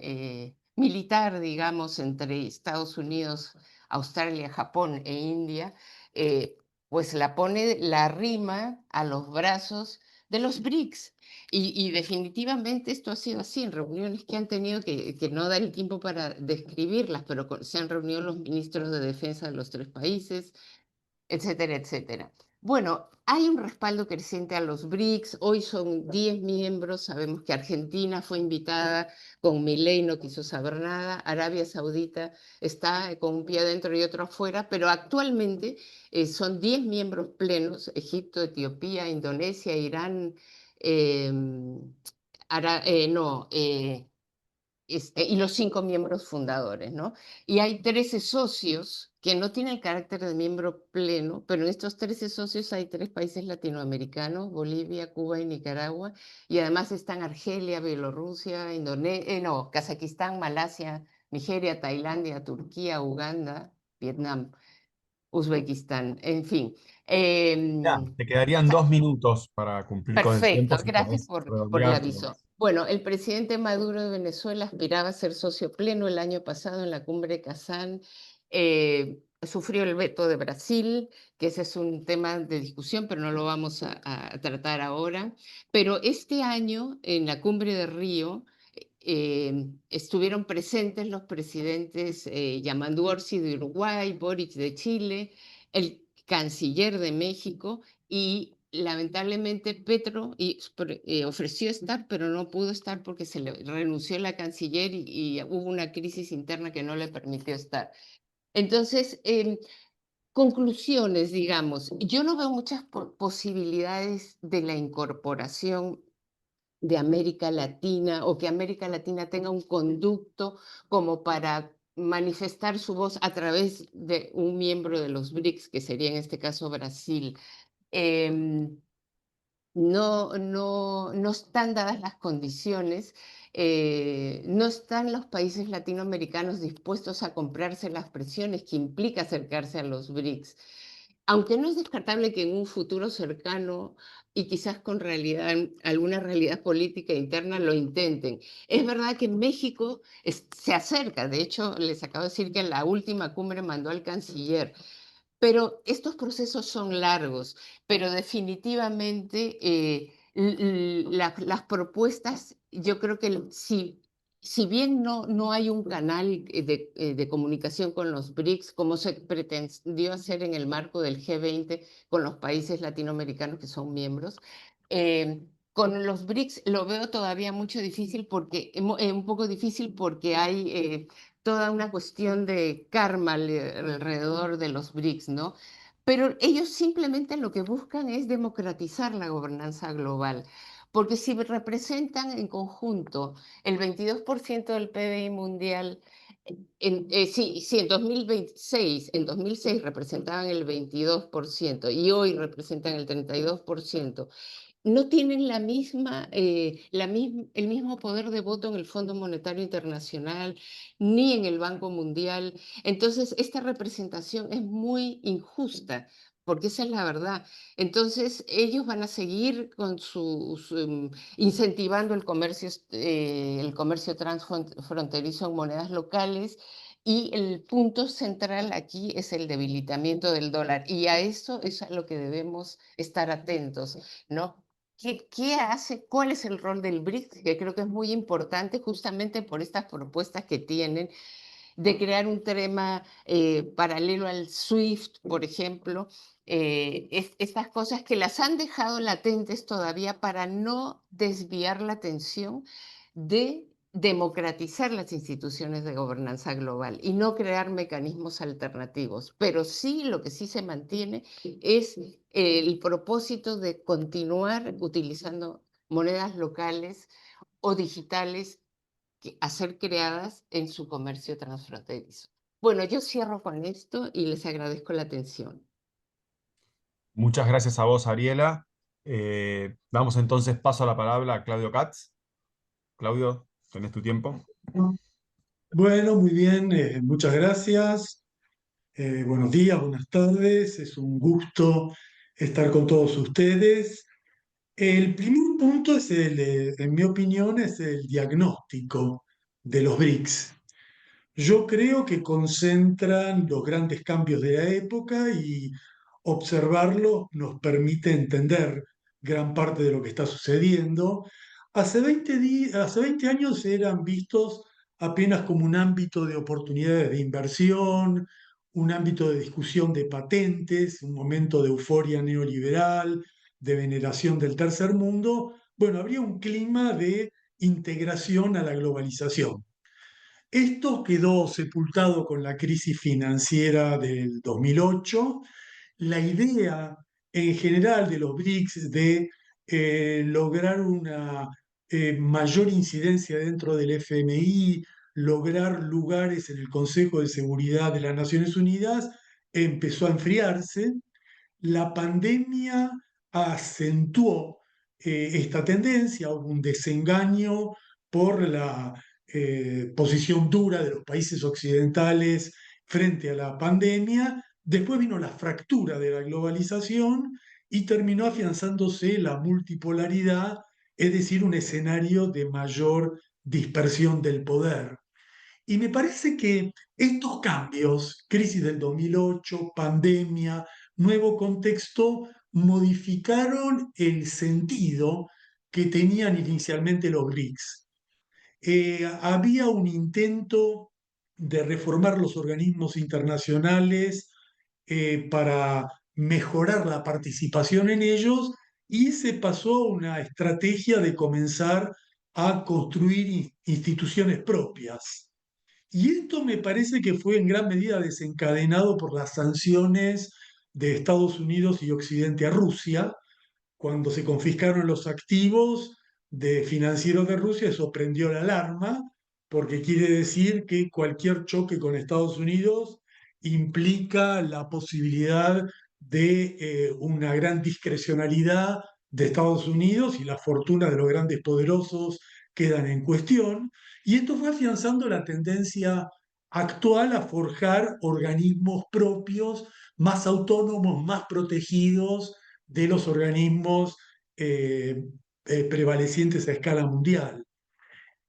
militar, digamos, entre Estados Unidos, Australia, Japón e India, eh, pues la arrima a los brazos de los BRICS. Y definitivamente esto ha sido así en reuniones que han tenido, que no da el tiempo para describirlas, pero se han reunido los ministros de defensa de los tres países, etcétera, etcétera. Bueno, hay un respaldo creciente a los BRICS. Hoy son 10 miembros. Sabemos que Argentina fue invitada con Milei, no quiso saber nada. Arabia Saudita está con un pie adentro y otro afuera, pero actualmente son 10 miembros plenos: Egipto, Etiopía, Indonesia, Irán, eh, no, y los 5 miembros fundadores, ¿no? Y hay 13 socios que no tienen el carácter de miembro pleno, pero en estos 13 socios hay 3 países latinoamericanos: Bolivia, Cuba y Nicaragua, y además están Argelia, Bielorrusia, no, Kazajistán, Malasia, Nigeria, Tailandia, Turquía, Uganda, Vietnam, Uzbekistán, en fin. Ya, te quedarían 2 minutos para cumplir con el Perfecto, tiempo, si gracias podés por el redondear. aviso. Bueno, el presidente Maduro de Venezuela aspiraba a ser socio pleno el año pasado en la cumbre de Kazán. Sufrió el veto de Brasil, que ese es un tema de discusión, pero no lo vamos a tratar ahora. Pero este año, en la cumbre de Río, estuvieron presentes los presidentes Yamandu Orsi de Uruguay, Boric de Chile, el canciller de México, y lamentablemente Petro ofreció estar, pero no pudo estar porque se le renunció la canciller y hubo una crisis interna que no le permitió estar. Entonces, conclusiones, digamos, yo no veo muchas posibilidades de la incorporación de América Latina, o que América Latina tenga un conducto como para manifestar su voz a través de un miembro de los BRICS, que sería en este caso Brasil. Em, no están dadas las condiciones, no están los países latinoamericanos dispuestos a comprarse las presiones que implica acercarse a los BRICS. Aunque no es descartable que en un futuro cercano y quizás con alguna realidad política interna lo intenten. Es verdad que México se acerca. De hecho, les acabo de decir que en la última cumbre mandó al canciller. Pero estos procesos son largos, pero definitivamente las propuestas, yo creo que si bien no hay un canal de comunicación con los BRICS, como se pretendió hacer en el marco del G20 con los países latinoamericanos que son miembros, con los BRICS lo veo todavía mucho difícil, porque un poco difícil, porque hay toda una cuestión de karma alrededor de los BRICS, ¿no? Pero ellos simplemente lo que buscan es democratizar la gobernanza global, porque si representan en conjunto el 22% del PBI mundial, sí, en 2006 representaban el 22% y hoy representan el 32%, no tienen el mismo poder de voto en el Fondo Monetario Internacional ni en el Banco Mundial. Entonces, esta representación es muy injusta porque esa es la verdad. Entonces, ellos van a seguir con incentivando el comercio transfronterizo en monedas locales, y el punto central aquí es el debilitamiento del dólar, y a eso es a lo que debemos estar atentos, ¿no? ¿Qué hace? ¿Cuál es el rol del BRICS? Que creo que es muy importante justamente por estas propuestas que tienen de crear un tema paralelo al SWIFT, por ejemplo, estas cosas que las han dejado latentes todavía para no desviar la atención de democratizar las instituciones de gobernanza global y no crear mecanismos alternativos. Pero sí, lo que sí se mantiene es el propósito de continuar utilizando monedas locales o digitales a ser creadas en su comercio transfronterizo. Bueno, yo cierro con esto y les agradezco la atención. Muchas gracias a vos, Ariela. Damos entonces paso a la palabra a Claudio Katz. Claudio, tenés tu tiempo. Bueno, muy bien, muchas gracias. Buenos días, buenas tardes. Es un gusto estar con todos ustedes. El primer punto es en mi opinión, es el diagnóstico de los BRICS. Yo creo que concentran los grandes cambios de la época y observarlo nos permite entender gran parte de lo que está sucediendo. Hace 20 años eran vistos apenas como un ámbito de oportunidades de inversión, un ámbito de discusión de patentes, un momento de euforia neoliberal, de veneración del tercer mundo. Bueno, habría un clima de integración a la globalización. Esto quedó sepultado con la crisis financiera del 2008. La idea en general de los BRICS de lograr una mayor incidencia dentro del FMI, lograr lugares en el Consejo de Seguridad de las Naciones Unidas, empezó a enfriarse. La pandemia acentuó esta tendencia, hubo un desengaño por la posición dura de los países occidentales frente a la pandemia. Después vino la fractura de la globalización y terminó afianzándose la multipolaridad, es decir, un escenario de mayor dispersión del poder. Y me parece que estos cambios, crisis del 2008, pandemia, nuevo contexto, modificaron el sentido que tenían inicialmente los BRICS. Había un intento de reformar los organismos internacionales para mejorar la participación en ellos, y se pasó a una estrategia de comenzar a construir instituciones propias. Y esto me parece que fue en gran medida desencadenado por las sanciones de Estados Unidos y Occidente a Rusia. Cuando se confiscaron los activos de financieros de Rusia, eso prendió la alarma, porque quiere decir que cualquier choque con Estados Unidos implica la posibilidad de una gran discrecionalidad de Estados Unidos, y la fortuna de los grandes poderosos quedan en cuestión. Y esto fue afianzando la tendencia actual a forjar organismos propios, más autónomos, más protegidos de los organismos eh, prevalecientes a escala mundial.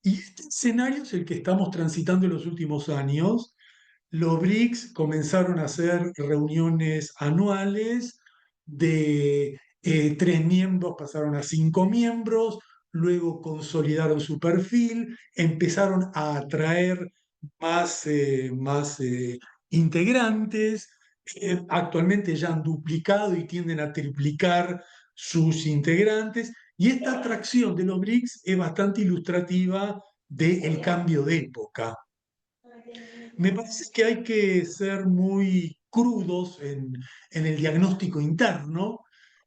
Y este escenario es el que estamos transitando en los últimos años. Los BRICS comenzaron a hacer reuniones anuales de 3 miembros, pasaron a 5 miembros, luego consolidaron su perfil, empezaron a atraer más integrantes. Actualmente ya han duplicado y tienden a triplicar sus integrantes, y esta atracción de los BRICS es bastante ilustrativa del cambio de época. Me parece que hay que ser muy crudos en el diagnóstico interno.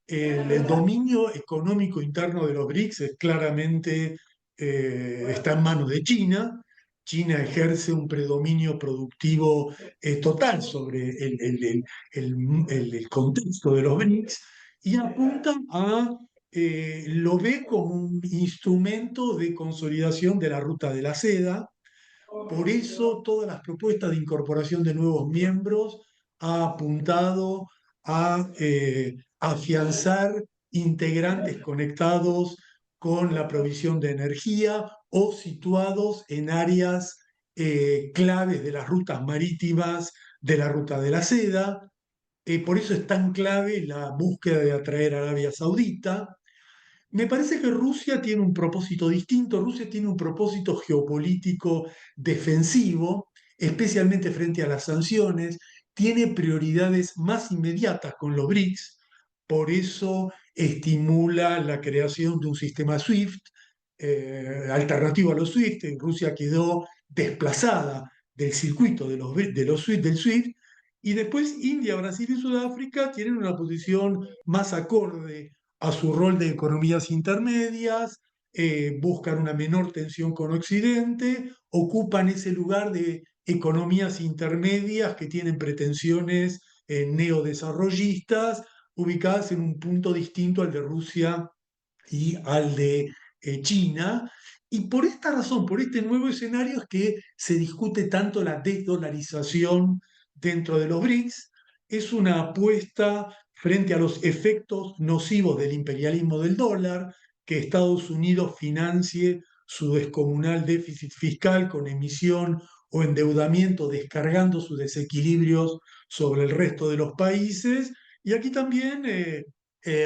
El dominio económico interno de los BRICS es claramente está en manos de China. China ejerce un predominio productivo total sobre el contexto de los BRICS, y apunta lo ve como un instrumento de consolidación de la ruta de la seda. Por eso todas las propuestas de incorporación de nuevos miembros ha apuntado a afianzar integrantes conectados con la provisión de energía o situados en áreas claves de las rutas marítimas, de la ruta de la seda. Por eso es tan clave la búsqueda de atraer a Arabia Saudita. Me parece que Rusia tiene un propósito distinto. Rusia tiene un propósito geopolítico defensivo, especialmente frente a las sanciones. Tiene prioridades más inmediatas con los BRICS. Por eso estimula la creación de un sistema SWIFT alternativo a los SWIFT. Rusia quedó desplazada del circuito del SWIFT. Y después India, Brasil y Sudáfrica tienen una posición más acorde a su rol de economías intermedias, buscan una menor tensión con Occidente, ocupan ese lugar de economías intermedias que tienen pretensiones neodesarrollistas, ubicadas en un punto distinto al de Rusia y al de China. Y por esta razón, por este nuevo escenario, es que se discute tanto la desdolarización dentro de los BRICS. Es una apuesta frente a los efectos nocivos del imperialismo del dólar, que Estados Unidos financie su descomunal déficit fiscal con emisión o endeudamiento, descargando sus desequilibrios sobre el resto de los países. Y aquí también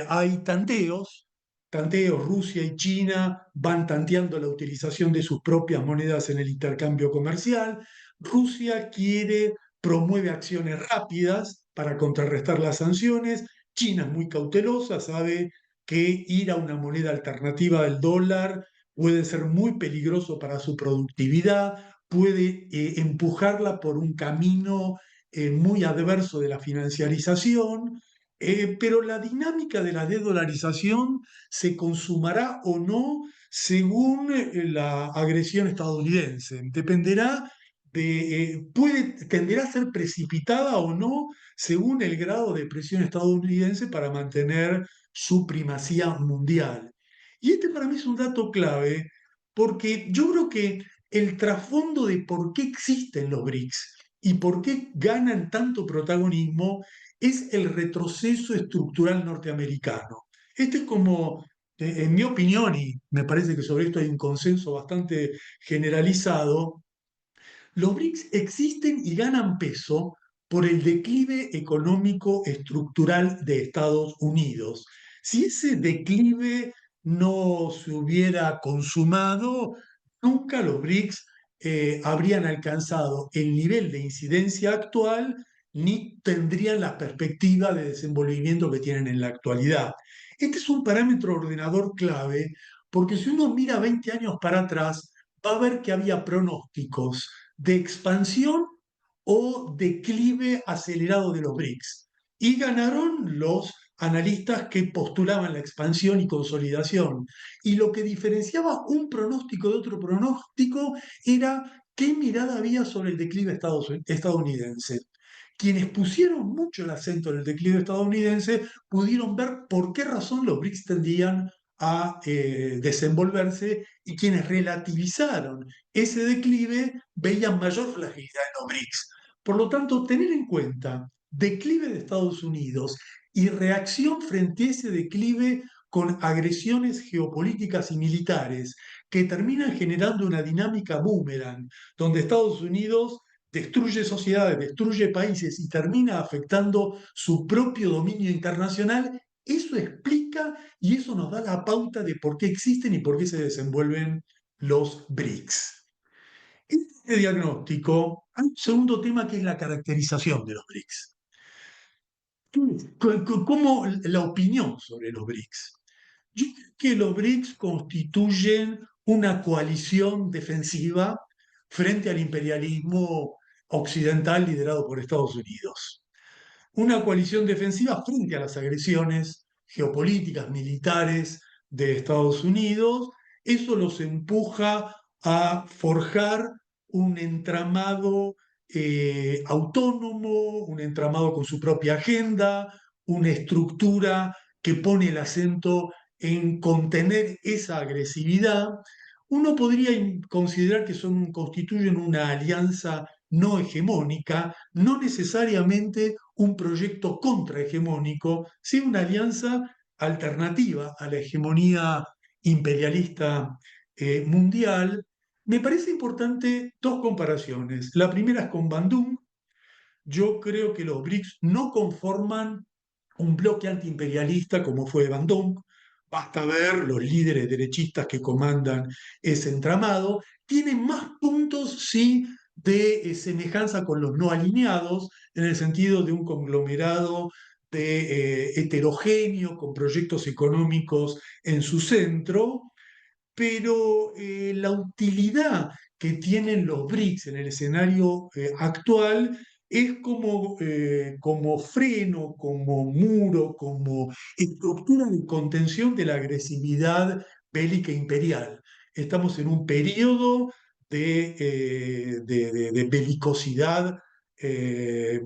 hay tanteos. Rusia y China van tanteando la utilización de sus propias monedas en el intercambio comercial. Rusia promueve acciones rápidas para contrarrestar las sanciones. China es muy cautelosa, sabe que ir a una moneda alternativa del dólar puede ser muy peligroso para su productividad, puede empujarla por un camino muy adverso de la financiarización. Pero la dinámica de la desdolarización se consumará o no según la agresión estadounidense. Tenderá a ser precipitada o no según el grado de presión estadounidense para mantener su primacía mundial. Y este para mí es un dato clave porque yo creo que el trasfondo de por qué existen los BRICS y por qué ganan tanto protagonismo es el retroceso estructural norteamericano. Este es como, en mi opinión, y me parece que sobre esto hay un consenso bastante generalizado, los BRICS existen y ganan peso por el declive económico estructural de Estados Unidos. Si ese declive no se hubiera consumado, nunca los BRICS habrían alcanzado el nivel de incidencia actual ni tendrían la perspectiva de desenvolvimiento que tienen en la actualidad. Este es un parámetro ordenador clave porque si uno mira 20 años para atrás, va a ver que había pronósticos de expansión o declive acelerado de los BRICS. Y ganaron los analistas que postulaban la expansión y consolidación. Y lo que diferenciaba un pronóstico de otro pronóstico era qué mirada había sobre el declive estadounidense. Quienes pusieron mucho el acento en el declive estadounidense pudieron ver por qué razón los BRICS tendían a desenvolverse, y quienes relativizaron ese declive veían mayor fragilidad en los BRICS. Por lo tanto, tener en cuenta declive de Estados Unidos y reacción frente a ese declive con agresiones geopolíticas y militares que terminan generando una dinámica boomerang, donde Estados Unidos destruye sociedades, destruye países y termina afectando su propio dominio internacional. Eso explica y eso nos da la pauta de por qué existen y por qué se desenvuelven los BRICS. En este diagnóstico hay un segundo tema que es la caracterización de los BRICS. ¿Cómo la opinión sobre los BRICS? Yo creo que los BRICS constituyen una coalición defensiva frente al imperialismo occidental liderado por Estados Unidos. Una coalición defensiva frente a las agresiones geopolíticas, militares de Estados Unidos. Eso los empuja a forjar un entramado autónomo, un entramado con su propia agenda, una estructura que pone el acento en contener esa agresividad. Uno podría considerar que constituyen una alianza no hegemónica, no necesariamente un proyecto contrahegemónico, sino una alianza alternativa a la hegemonía imperialista mundial. Me parece importante dos comparaciones. La primera es con Bandung. Yo creo que los BRICS no conforman un bloque antiimperialista como fue Bandung. Basta ver los líderes derechistas que comandan ese entramado. Tienen más puntos, sí, de semejanza con los no alineados, en el sentido de un conglomerado de, heterogéneo, con proyectos económicos en su centro, pero la utilidad que tienen los BRICS en el escenario actual es como freno, como muro, como estructura de contención de la agresividad bélica imperial. Estamos en un periodo de belicosidad eh,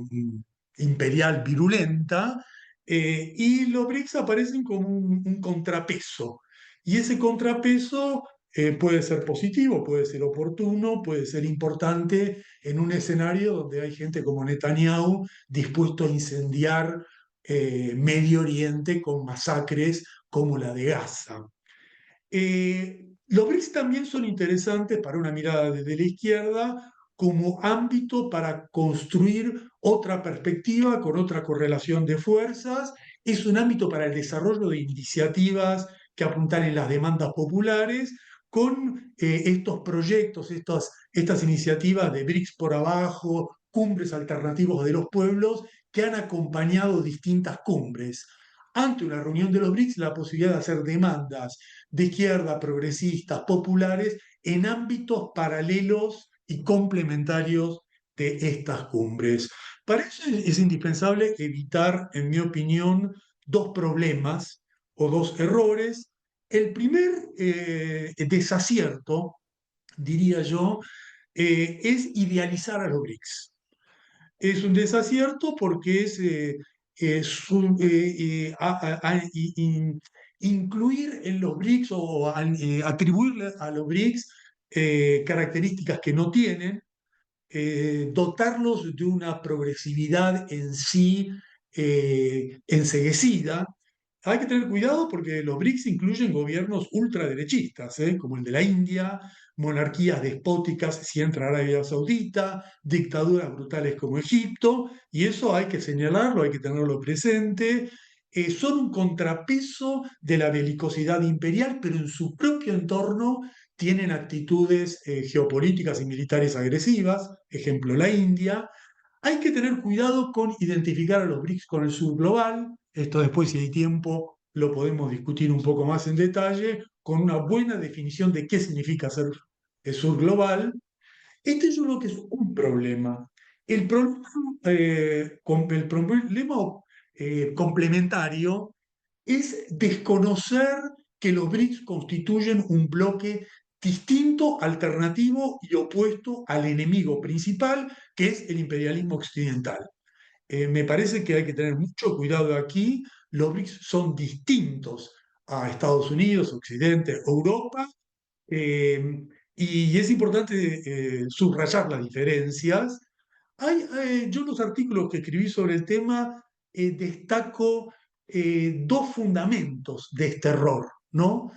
imperial virulenta, y los BRICS aparecen como un contrapeso, y ese contrapeso puede ser positivo, puede ser oportuno, puede ser importante en un escenario donde hay gente como Netanyahu dispuesto a incendiar Medio Oriente con masacres como la de Gaza. Los BRICS también son interesantes para una mirada desde la izquierda como ámbito para construir otra perspectiva con otra correlación de fuerzas. Es un ámbito para el desarrollo de iniciativas que apuntan en las demandas populares con estos proyectos, estas iniciativas de BRICS por abajo, cumbres alternativos de los pueblos que han acompañado distintas cumbres. Ante una reunión de los BRICS, la posibilidad de hacer demandas de izquierda, progresistas, populares, en ámbitos paralelos y complementarios de estas cumbres. Para eso es indispensable evitar, en mi opinión, dos problemas o dos errores. El primer desacierto, diría yo, es idealizar a los BRICS. Es un desacierto porque incluir en los BRICS o atribuirle a los BRICS características que no tienen, dotarlos de una progresividad en sí enceguecida. Hay que tener cuidado porque los BRICS incluyen gobiernos ultraderechistas, como el de la India, monarquías despóticas si entra Arabia Saudita, dictaduras brutales como Egipto, y eso hay que señalarlo, hay que tenerlo presente. Son un contrapeso de la belicosidad imperial, pero en su propio entorno tienen actitudes geopolíticas y militares agresivas, ejemplo la India. Hay que tener cuidado con identificar a los BRICS con el sur global. Esto después, si hay tiempo, lo podemos discutir un poco más en detalle, con una buena definición de qué significa ser el sur global. Este yo creo que es un problema. El problema, el problema complementario es desconocer que los BRICS constituyen un bloque distinto, alternativo y opuesto al enemigo principal, que es el imperialismo occidental. Me parece que hay que tener mucho cuidado aquí. Los BRICS son distintos a Estados Unidos, Occidente, Europa, eh, y es importante subrayar las diferencias. Yo en los artículos que escribí sobre el tema destaco dos fundamentos de este error, ¿no?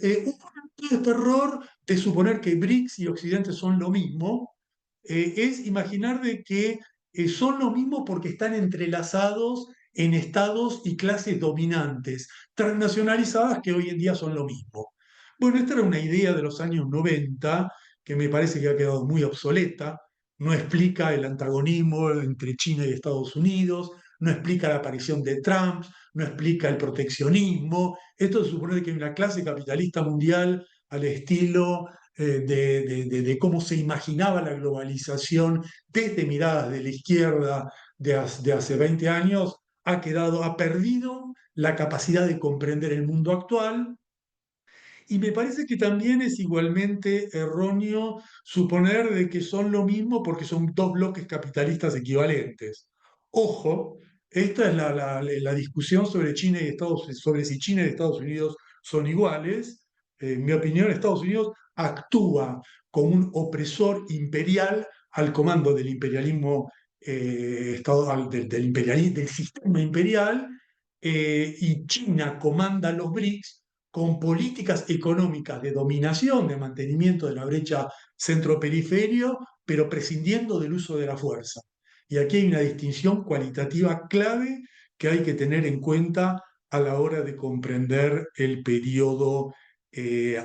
Un fundamento de este error de suponer que BRICS y Occidente son lo mismo, es imaginar de que son lo mismo porque están entrelazados en estados y clases dominantes, transnacionalizadas que hoy en día son lo mismo. Bueno, esta era una idea de los años 90 que me parece que ha quedado muy obsoleta, no explica el antagonismo entre China y Estados Unidos, no explica la aparición de Trump, no explica el proteccionismo. Esto supone que hay una clase capitalista mundial al estilo de cómo se imaginaba la globalización desde miradas de la izquierda de hace 20 años, ha perdido la capacidad de comprender el mundo actual. Y me parece que también es igualmente erróneo suponer de que son lo mismo porque son dos bloques capitalistas equivalentes. Ojo, esta es la discusión sobre China y sobre si China y Estados Unidos son iguales. En mi opinión, Estados Unidos actúa como un opresor imperial al comando del imperialismo, del sistema imperial, y China comanda los BRICS con políticas económicas de dominación, de mantenimiento de la brecha centro-periferio, pero prescindiendo del uso de la fuerza. Y aquí hay una distinción cualitativa clave que hay que tener en cuenta a la hora de comprender el periodo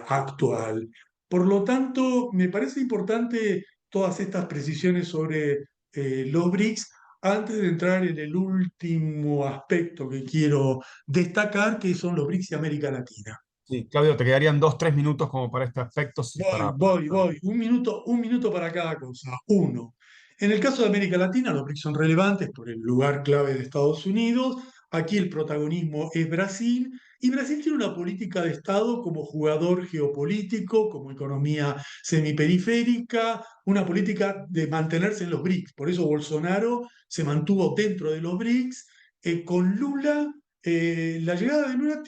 actual. Por lo tanto, me parece importante todas estas precisiones sobre los BRICS antes de entrar en el último aspecto que quiero destacar, que son los BRICS y América Latina. Sí, Claudio, te quedarían 2, 3 minutos como para este aspecto, sí, Voy. Un minuto para cada cosa. Uno, en el caso de América Latina, los BRICS son relevantes por el lugar clave de Estados Unidos. Aquí el protagonismo es Brasil, y Brasil tiene una política de Estado como jugador geopolítico, como economía semiperiférica, una política de mantenerse en los BRICS. Por eso Bolsonaro se mantuvo dentro de los BRICS. Con Lula, la llegada de Lula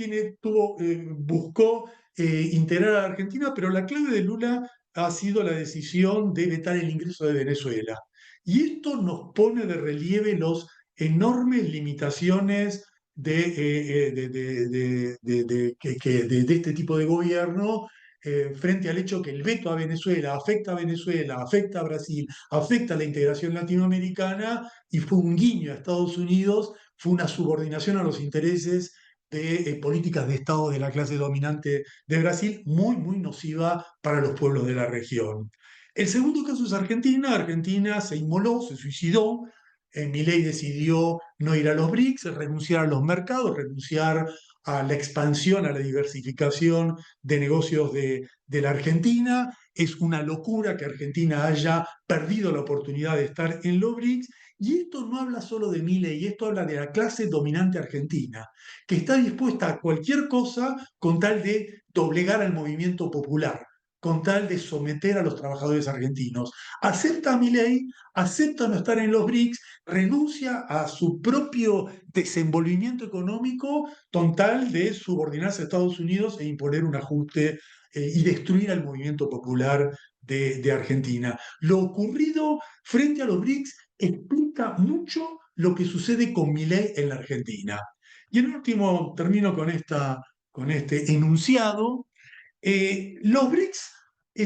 buscó integrar a la Argentina, pero la clave de Lula ha sido la decisión de vetar el ingreso de Venezuela. Y esto nos pone de relieve las enormes limitaciones de este tipo de gobierno, frente al hecho que el veto a Venezuela, afecta a Brasil, afecta a la integración latinoamericana, y fue un guiño a Estados Unidos, fue una subordinación a los intereses de políticas de Estado de la clase dominante de Brasil, muy nociva para los pueblos de la región. El segundo caso es Argentina. Argentina se inmoló, se suicidó. Milei decidió no ir a los BRICS, renunciar a los mercados, renunciar a la expansión, a la diversificación de negocios de la Argentina. Es una locura que Argentina haya perdido la oportunidad de estar en los BRICS. Y esto no habla solo de Milei, esto habla de la clase dominante argentina, que está dispuesta a cualquier cosa con tal de doblegar al movimiento popular, con tal de someter a los trabajadores argentinos. Acepta a Milei, acepta no estar en los BRICS, renuncia a su propio desenvolvimiento económico con tal de subordinarse a Estados Unidos e imponer un ajuste y destruir al movimiento popular de Argentina. Lo ocurrido frente a los BRICS explica mucho lo que sucede con Milei en la Argentina. Y el último, termino con este enunciado. Los BRICS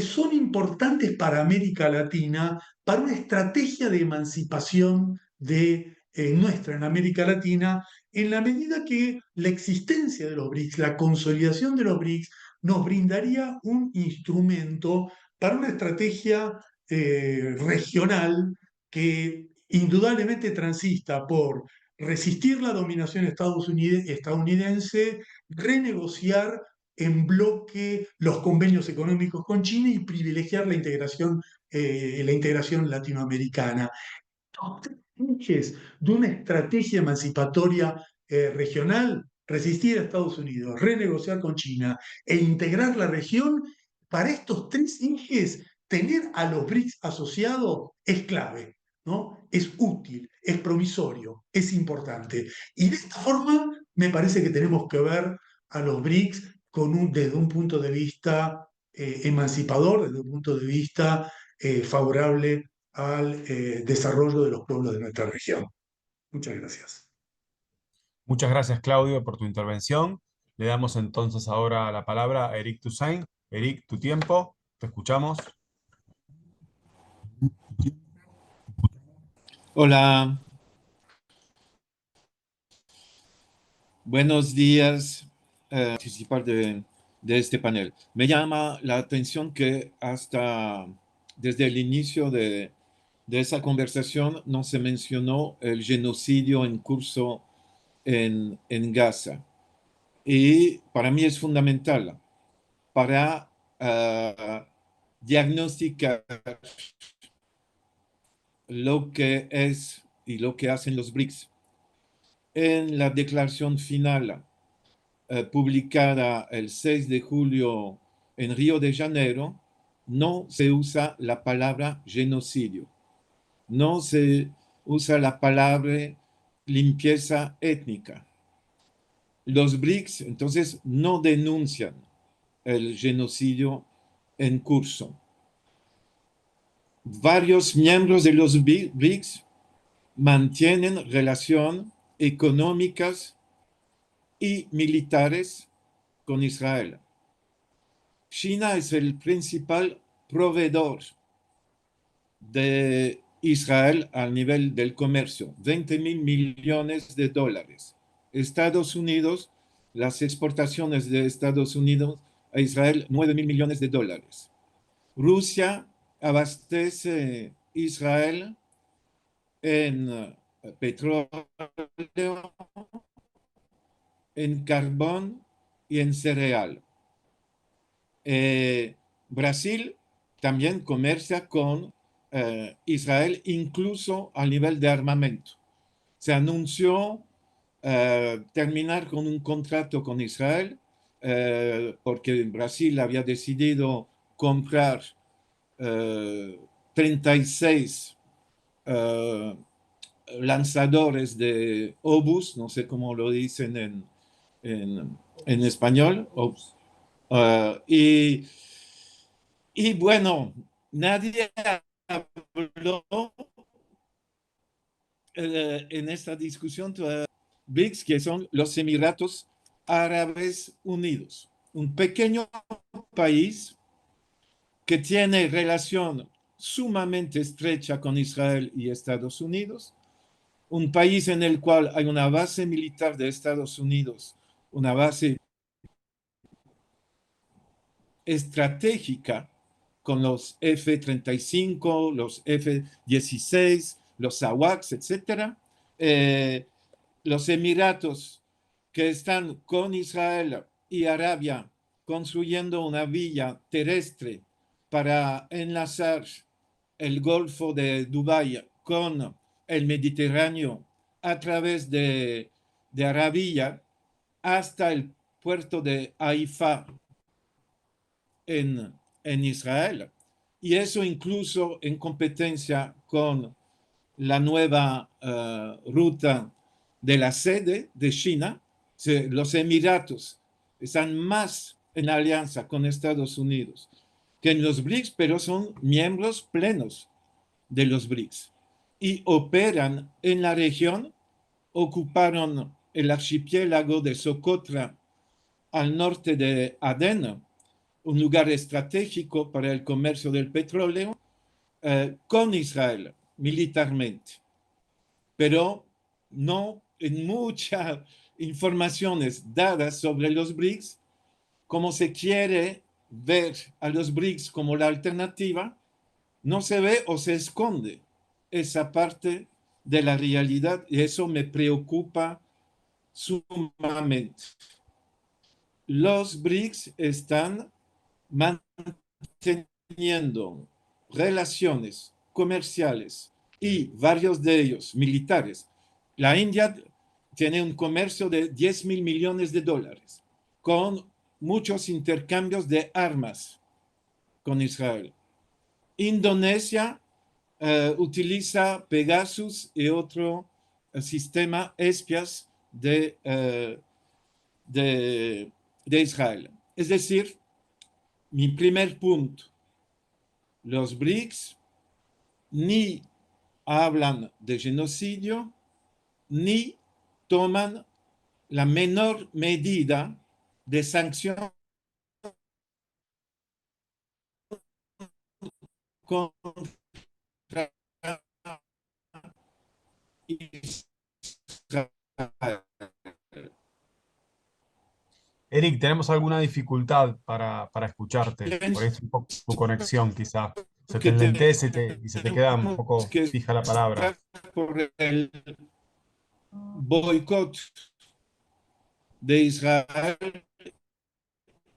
son importantes para América Latina, para una estrategia de emancipación de nuestra en América Latina, en la medida que la existencia de los BRICS, la consolidación de los BRICS, nos brindaría un instrumento para una estrategia regional que indudablemente transista por resistir la dominación estadounidense, renegociar en bloque los convenios económicos con China y privilegiar la integración latinoamericana. Los tres ejes de una estrategia emancipatoria regional: resistir a Estados Unidos, renegociar con China e integrar la región. Para estos tres ejes, tener a los BRICS asociados es clave, ¿no? Es útil, es promisorio, es importante. Y de esta forma me parece que tenemos que ver a los BRICS desde un punto de vista emancipador, desde un punto de vista favorable al desarrollo de los pueblos de nuestra región. Muchas gracias. Muchas gracias, Claudio, por tu intervención. Le damos entonces ahora la palabra a Eric Toussaint. Eric, tu tiempo, te escuchamos. Hola, buenos días. Participar de este panel. Me llama la atención que desde el inicio de esa conversación no se mencionó el genocidio en curso en Gaza. Y para mí es fundamental para diagnosticar lo que es y lo que hacen los BRICS. En la declaración final publicada el 6 de julio en Río de Janeiro, no se usa la palabra genocidio, no se usa la palabra limpieza étnica. Los BRICS entonces no denuncian el genocidio en curso. varios miembros de los BRICS mantienen relaciones económicas y militares con Israel. China es el principal proveedor de Israel a nivel del comercio, 20.000 millones de dólares. Estados Unidos, las exportaciones de Estados Unidos a Israel, 9.000 millones de dólares. Rusia abastece Israel en petróleo, en carbón y en cereal. Brasil también comercia con Israel, incluso a nivel de armamento. Se anunció terminar con un contrato con Israel porque Brasil había decidido comprar 36 lanzadores de obús, no sé cómo lo dicen en español, obús. Y bueno, nadie habló en esta discusión BRICS, que son los Emiratos Árabes Unidos, un pequeño país que tiene relación sumamente estrecha con Israel y Estados Unidos, un país en el cual hay una base militar de Estados Unidos, una base estratégica con los F-35, los F-16, los AWACS, etc. Los Emiratos que están con Israel y Arabia construyendo una vía terrestre para enlazar el Golfo de Dubái con el Mediterráneo a través de Arabia hasta el puerto de Haifa en Israel. Y eso incluso en competencia con la nueva ruta de la sede de China. Los Emiratos están más en alianza con Estados Unidos que en los BRICS, pero son miembros plenos de los BRICS y operan en la región. Ocuparon el archipiélago de Socotra al norte de Adén, un lugar estratégico para el comercio del petróleo, con Israel militarmente. Pero no en muchas informaciones dadas sobre los BRICS, como se quiere ver a los BRICS como la alternativa, no se ve o se esconde esa parte de la realidad y eso me preocupa sumamente. Los BRICS están manteniendo relaciones comerciales y varios de ellos militares. La India tiene un comercio de 10.000 millones de dólares con muchos intercambios de armas con Israel. Indonesia utiliza Pegasus y otro sistema espías de Israel. Es decir, mi primer punto, los BRICS ni hablan de genocidio, ni toman la menor medida de sanción contra Israel. Eric, tenemos alguna dificultad para escucharte, por eso un poco tu conexión quizá. Se te enlentece y se te queda un poco fija la palabra. Por el boicot de Israel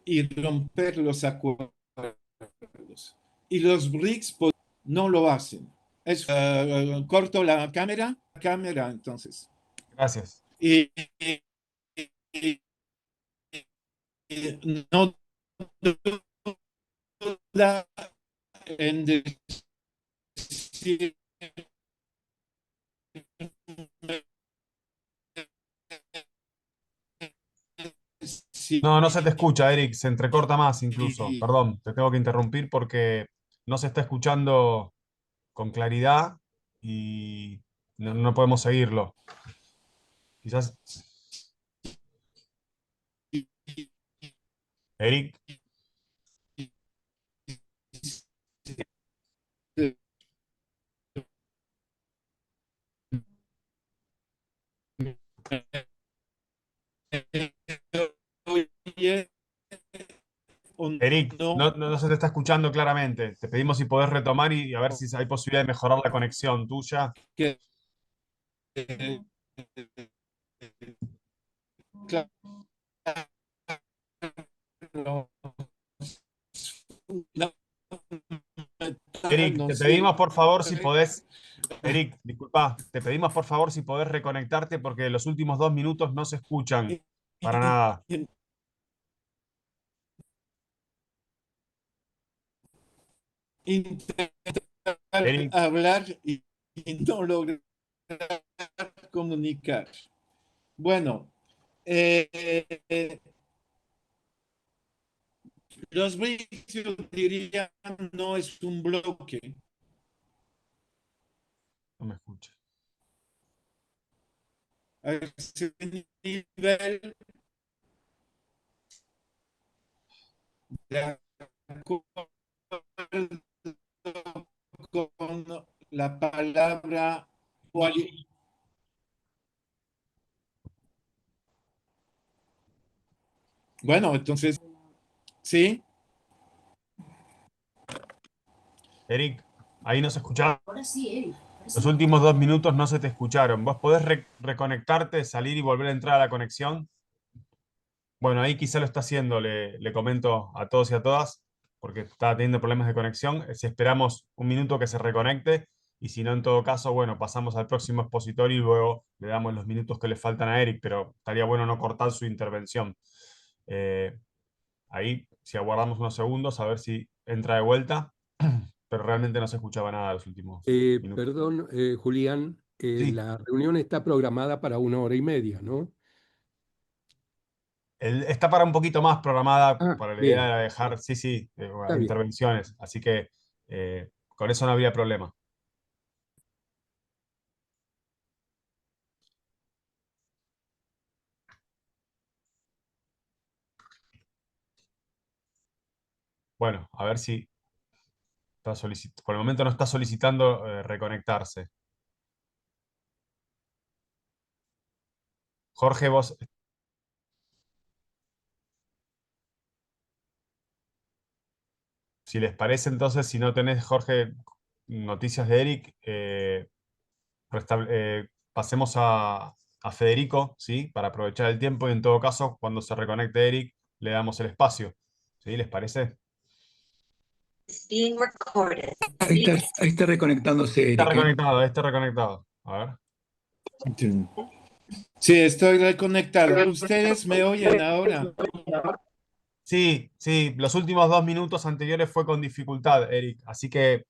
y romper los acuerdos. Y los BRICS no lo hacen. Corto la cámara entonces. Gracias. Y no duda en decir No se te escucha, Eric, se entrecorta más incluso. Perdón, te tengo que interrumpir porque no se está escuchando con claridad y no podemos seguirlo. Quizás, Eric, Eric, no, no se te está escuchando claramente. Te pedimos si podés retomar y a ver si hay posibilidad de mejorar la conexión tuya. que claro, Eric, no te sé. pedimos por favor si podés, Eric, disculpa, te pedimos por favor si podés reconectarte porque los últimos 2 minutos no se escuchan para nada. Intentar Eric, hablar y no lograr comunicar. Bueno, los BRICS, yo diría, no es un bloque. no me escucha. A ese nivel, de acuerdo con la palabra bueno, entonces, sí. Eric, ahí no se escuchaba. Ahora sí, Eric. Los últimos 2 minutos no se te escucharon. ¿Vos podés reconectarte, salir y volver a entrar a la conexión? Bueno, ahí quizá lo está haciendo, le comento a todos y a todas, porque está teniendo problemas de conexión. Si esperamos un minuto que se reconecte, y si no, en todo caso, bueno, pasamos al próximo expositor y luego le damos los minutos que le faltan a Eric, pero estaría bueno no cortar su intervención. Eh, Ahí, si aguardamos unos segundos, a ver si entra de vuelta, pero realmente no se escuchaba nada los últimos minutos. Perdón, Julián, Sí. la reunión está programada para 1 hora y media, ¿no? Está para un poquito más programada Ah, para la idea bien, de dejar, sí, sí, está bien. intervenciones. Así que con eso no habría problema. Bueno, a ver si está por el momento no está solicitando reconectarse. Jorge, vos. Si les parece, entonces, si no tenés, Jorge, noticias de Eric, pasemos a Federico, ¿sí? Para aprovechar el tiempo y en todo caso, cuando se reconecte Eric, le damos el espacio. ¿Sí? ¿Les parece? Ahí está reconectándose Está Eric. reconectado, está reconectado. A ver. Sí, estoy reconectado. ¿Ustedes me oyen ahora? Sí, sí, los últimos 2 minutos anteriores fue con dificultad, Eric. Así que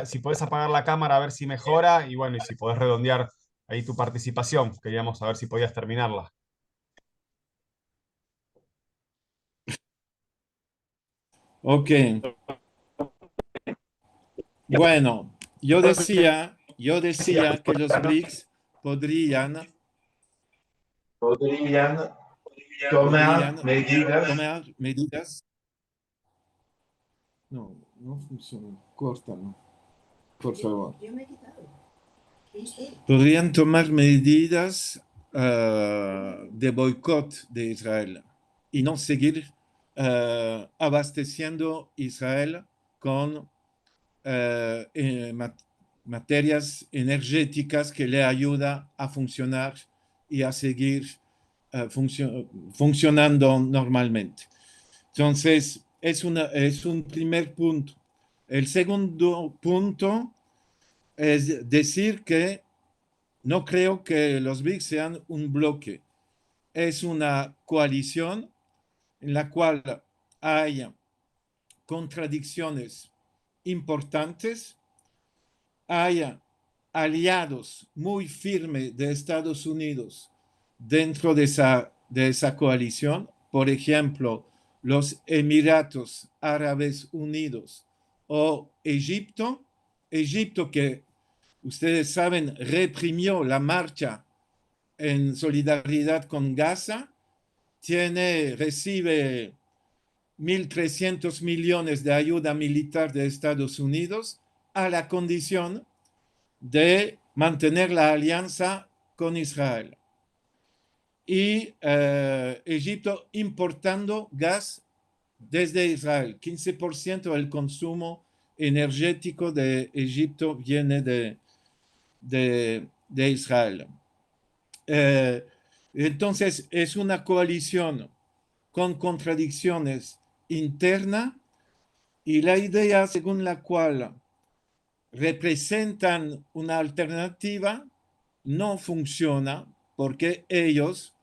si podés apagar la cámara a ver si mejora y bueno, y si podés redondear ahí tu participación. Queríamos saber si podías terminarla. Ok. Bueno, yo decía que los BRICS podrían tomar medidas. No, no funciona. Córtalo, por favor. Podrían tomar medidas de boicot de Israel y no seguir abasteciendo Israel con materias energéticas que le ayuda a funcionar y a seguir funcionando normalmente. Entonces, es un primer punto. El segundo punto es decir que no creo que los BRICS sean un bloque. Es una coalición en la cual hay contradicciones importantes, hay aliados muy firmes de Estados Unidos dentro de esa coalición, por ejemplo, los Emiratos Árabes Unidos o Egipto, Egipto, que ustedes saben, reprimió la marcha en solidaridad con Gaza, recibe 1.300 millones de ayuda militar de Estados Unidos a la condición de mantener la alianza con Israel. Y Egipto importando gas desde Israel. 15% del consumo energético de Egipto viene de Israel. Entonces es una coalición con contradicciones internas y la idea según la cual representan una alternativa no funciona porque ellos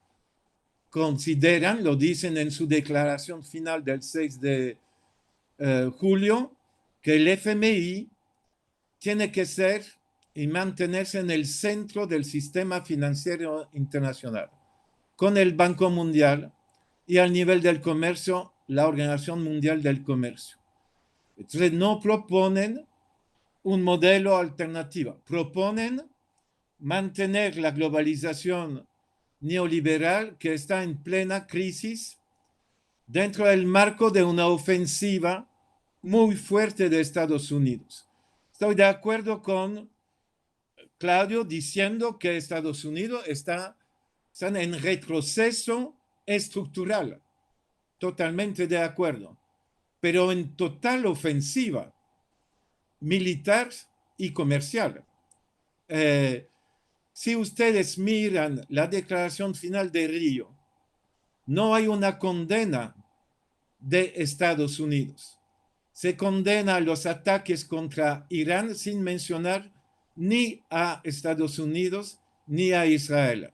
consideran, lo dicen en su declaración final del 6 de julio, que el FMI tiene que ser y mantenerse en el centro del sistema financiero internacional, con el Banco Mundial y al nivel del comercio, la Organización Mundial del Comercio. Entonces no proponen un modelo alternativo, proponen mantener la globalización neoliberal que está en plena crisis dentro del marco de una ofensiva muy fuerte de Estados Unidos. Estoy de acuerdo con Claudio diciendo que Estados Unidos están en retroceso estructural, totalmente de acuerdo, pero en total ofensiva militar y comercial. Si ustedes miran la declaración final de Río, no hay una condena de Estados Unidos. Se condena los ataques contra Irán sin mencionar ni a Estados Unidos ni a Israel.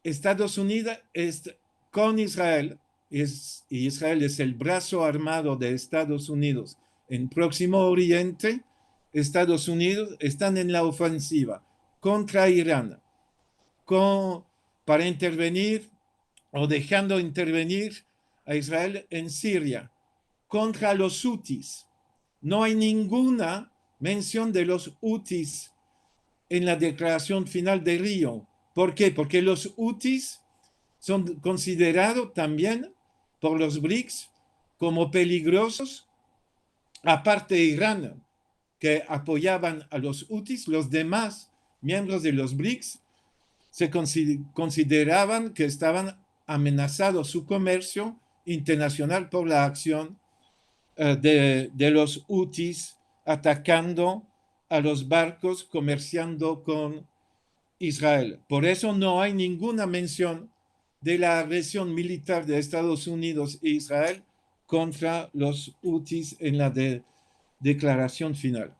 Estados Unidos es con Israel, y Israel es el brazo armado de Estados Unidos en Próximo Oriente. Estados Unidos están en la ofensiva contra Irán para intervenir o dejando intervenir a Israel en Siria contra los hutis. No hay ninguna mención de los hutis en la declaración final de Río. ¿Por qué? Porque los hutis son considerados también por los BRICS como peligrosos, aparte de Irán, que apoyaban a los hutis. Los demás miembros de los BRICS se consideraban que estaban amenazados su comercio internacional por la acción de los hutis atacando a los barcos comerciando con Israel. Por eso no hay ninguna mención de la agresión militar de Estados Unidos e Israel contra los hutis en la declaración final.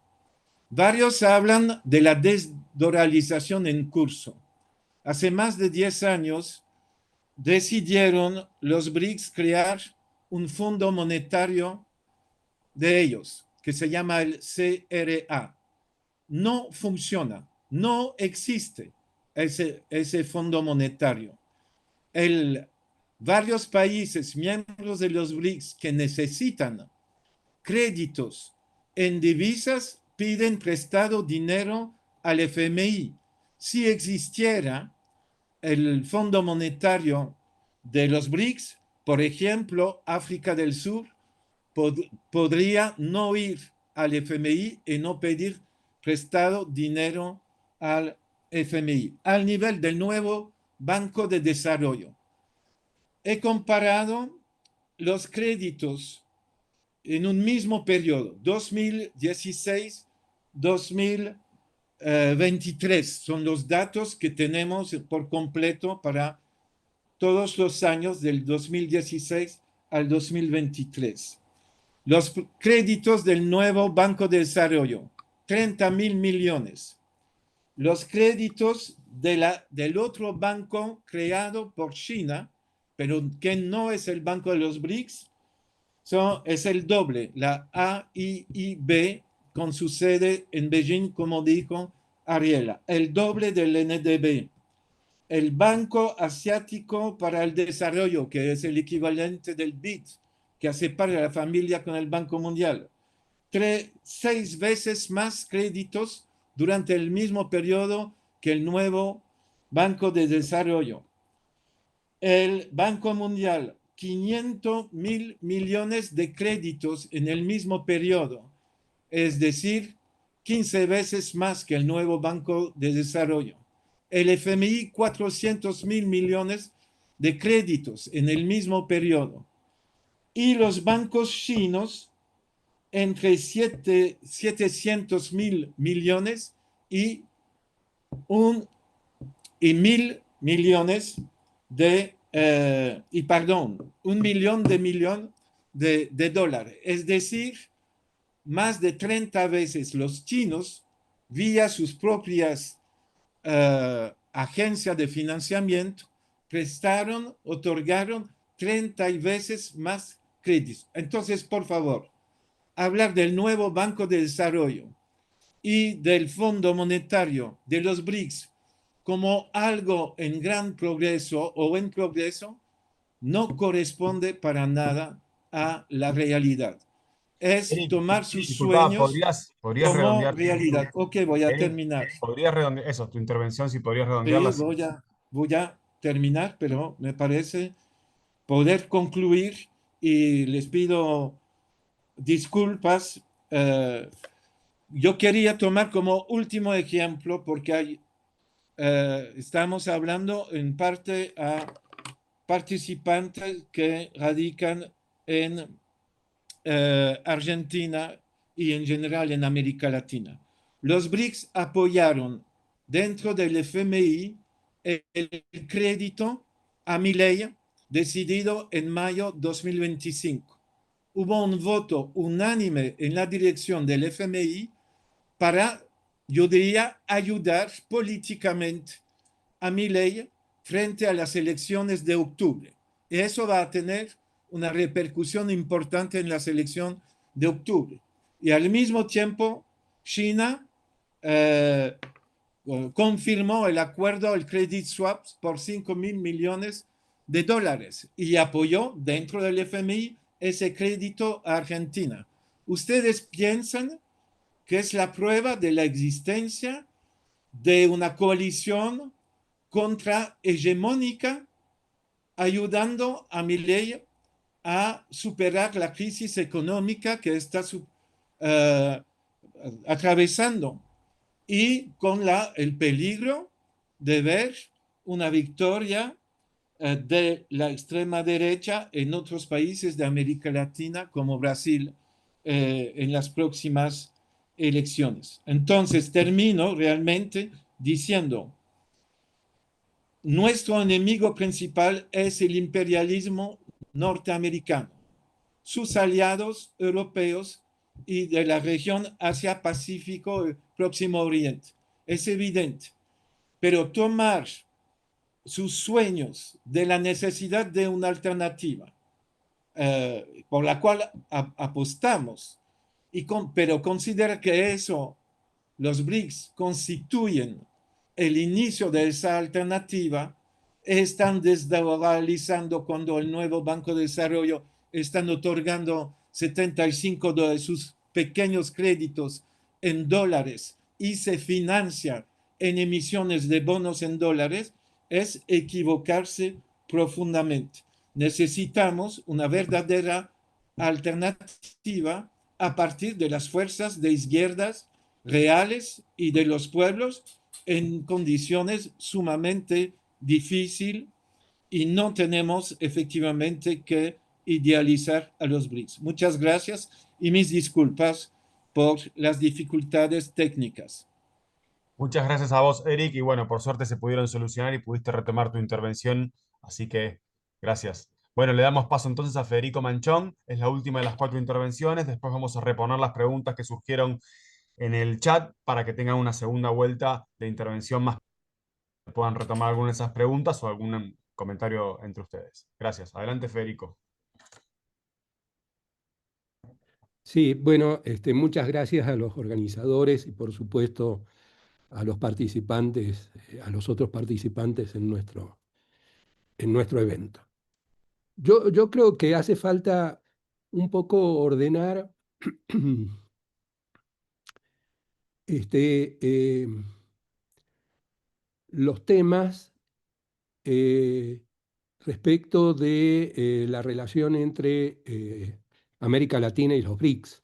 Varios hablan de la desdolarización en curso. Hace más de 10 años decidieron los BRICS crear un fondo monetario de ellos, que se llama el CRA. No funciona, no existe ese fondo monetario. Varios países miembros de los BRICS que necesitan créditos en divisas piden prestado dinero al FMI. Si existiera el Fondo Monetario de los BRICS, por ejemplo, África del Sur podría no ir al FMI y no pedir prestado dinero al FMI, al nivel del nuevo Banco de Desarrollo. He comparado los créditos en un mismo periodo, 2016-2023, son los datos que tenemos por completo para todos los años del 2016 al 2023. Los créditos del nuevo Banco de Desarrollo, 30.000 millones. Los créditos del otro banco creado por China, pero que no es el Banco de los BRICS, es el doble, la AIIB, con su sede en Beijing, como dijo Ariela, el doble del NDB. El Banco Asiático para el Desarrollo, que es el equivalente del BID, que hace parte de la familia con el Banco Mundial, 6 veces más créditos durante el mismo periodo que el nuevo Banco de Desarrollo. El Banco Mundial, 500.000 millones de créditos en el mismo periodo, es decir, 15 veces más que el nuevo Banco de Desarrollo. El FMI, 400.000 millones de créditos en el mismo periodo. Y los bancos chinos, entre 700.000 millones y 1.000 millones de, perdón, 1 millón de dólares. Es decir, más de 30 veces los chinos, vía sus propias agencias de financiamiento, otorgaron 30 veces más créditos. Entonces, por favor, hablar del nuevo Banco de Desarrollo y del Fondo Monetario de los BRICS como algo en gran progreso o en progreso no corresponde para nada a la realidad. Es Eric, tomar sus disculpa, sueños ¿podrías como redondear? realidad. Ok, voy a Eric, terminar. ¿podrías redondear eso, tu intervención, si podrías redondearla? Sí, voy a terminar, pero me parece poder concluir y les pido disculpas. Yo quería tomar como último ejemplo porque estamos hablando en parte a participantes que radican en Argentina y en general en América Latina. Los BRICS apoyaron dentro del FMI el crédito a Milei decidido en mayo 2025. Hubo un voto unánime en la dirección del FMI para, yo diría, ayudar políticamente a Milei frente a las elecciones de octubre. Y eso va a tener una repercusión importante en la elección de octubre. Y al mismo tiempo, China confirmó el acuerdo, el credit swap por 5.000 millones de dólares y apoyó dentro del FMI ese crédito a Argentina. ¿Ustedes piensan que es la prueba de la existencia de una coalición contrahegemónica ayudando a Milei a superar la crisis económica que está atravesando y con el peligro de ver una victoria de la extrema derecha en otros países de América Latina como Brasil en las próximas elecciones? Entonces termino realmente diciendo, nuestro enemigo principal es el imperialismo norteamericano, sus aliados europeos y de la región Asia-Pacífico, Próximo Oriente. Es evidente. Pero tomar sus sueños de la necesidad de una alternativa por la cual apostamos, pero considera que eso, los BRICS constituyen el inicio de esa alternativa, están desdolarizando cuando el nuevo Banco de Desarrollo están otorgando 75 de sus pequeños créditos en dólares y se financia en emisiones de bonos en dólares, es equivocarse profundamente. Necesitamos una verdadera alternativa a partir de las fuerzas de izquierdas reales y de los pueblos en condiciones sumamente difíciles y no tenemos efectivamente que idealizar a los BRICS. Muchas gracias y mis disculpas por las dificultades técnicas. Muchas gracias a vos, Eric, y bueno, por suerte se pudieron solucionar y pudiste retomar tu intervención, así que gracias. Bueno, le damos paso entonces a Federico Manchón, es la última de las 4 intervenciones, después vamos a reponer las preguntas que surgieron en el chat para que tengan una segunda vuelta de intervención más, puedan retomar alguna de esas preguntas o algún comentario entre ustedes. Gracias. Adelante, Federico. Sí, bueno, muchas gracias a los organizadores y por supuesto a los participantes, a los otros participantes en nuestro evento. Yo creo que hace falta un poco ordenar los temas respecto de la relación entre América Latina y los BRICS.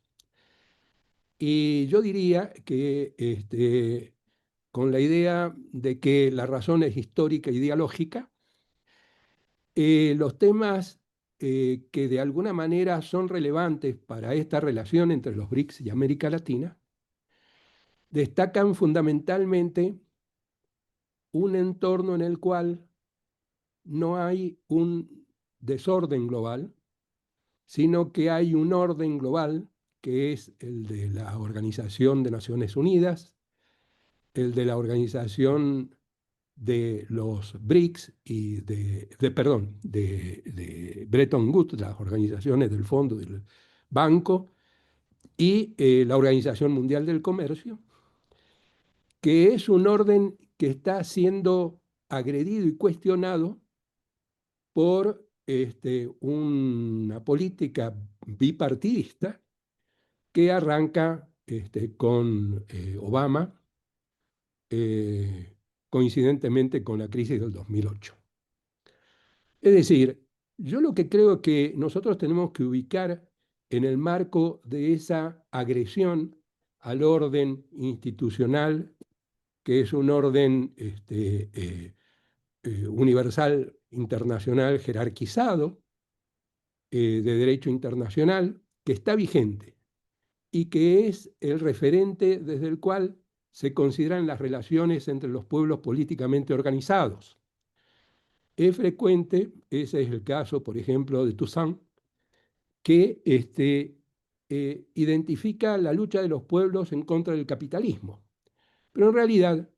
Y yo diría que con la idea de que la razón es histórica e ideológica, los temas que de alguna manera son relevantes para esta relación entre los BRICS y América Latina destacan fundamentalmente un entorno en el cual no hay un desorden global, sino que hay un orden global que es el de la Organización de Naciones Unidas, el de la Organización de los BRICS y de Bretton Woods, las organizaciones del Fondo del Banco, y la Organización Mundial del Comercio, que es un orden que está siendo agredido y cuestionado por una política bipartidista que arranca con Obama, coincidentemente con la crisis del 2008. Es decir, yo lo que creo que nosotros tenemos que ubicar en el marco de esa agresión al orden institucional, que es un orden universal, internacional, jerarquizado, de derecho internacional, que está vigente y que es el referente desde el cual se consideran las relaciones entre los pueblos políticamente organizados. Es frecuente, ese es el caso, por ejemplo, de Toussaint, que identifica la lucha de los pueblos en contra del capitalismo. Pero en realidad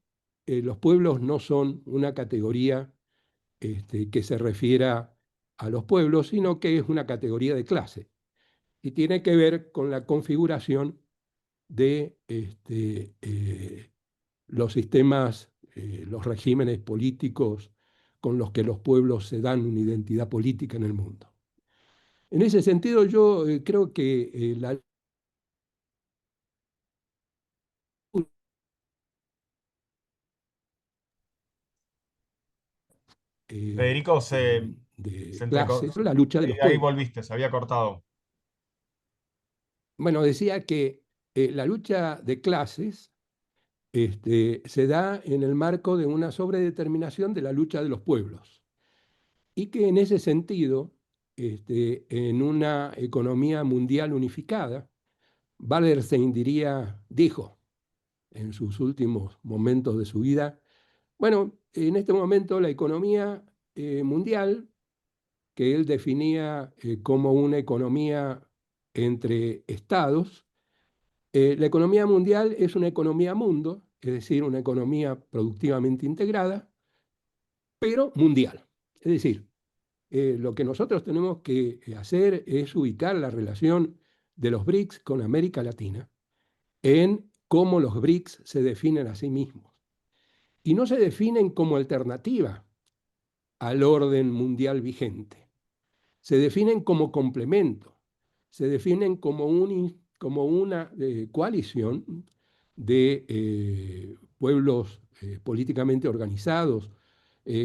los pueblos no son una categoría que se refiera a los pueblos, sino que es una categoría de clase y tiene que ver con la configuración de los sistemas, los regímenes políticos con los que los pueblos se dan una identidad política en el mundo. En ese sentido, yo creo que la Federico, de se clases, la lucha de los ahí pueblos. volviste, se había cortado. Bueno, decía que la lucha de clases se da en el marco de una sobredeterminación de la lucha de los pueblos y que en ese sentido, en una economía mundial unificada, Wallerstein dijo en sus últimos momentos de su vida, bueno, en este momento la economía mundial, que él definía como una economía entre estados, la economía mundial es una economía mundo, es decir, una economía productivamente integrada, pero mundial. Es decir, lo que nosotros tenemos que hacer es ubicar la relación de los BRICS con América Latina en cómo los BRICS se definen a sí mismos. Y no se definen como alternativa al orden mundial vigente. Se definen como complemento. Se definen como una coalición de pueblos políticamente organizados,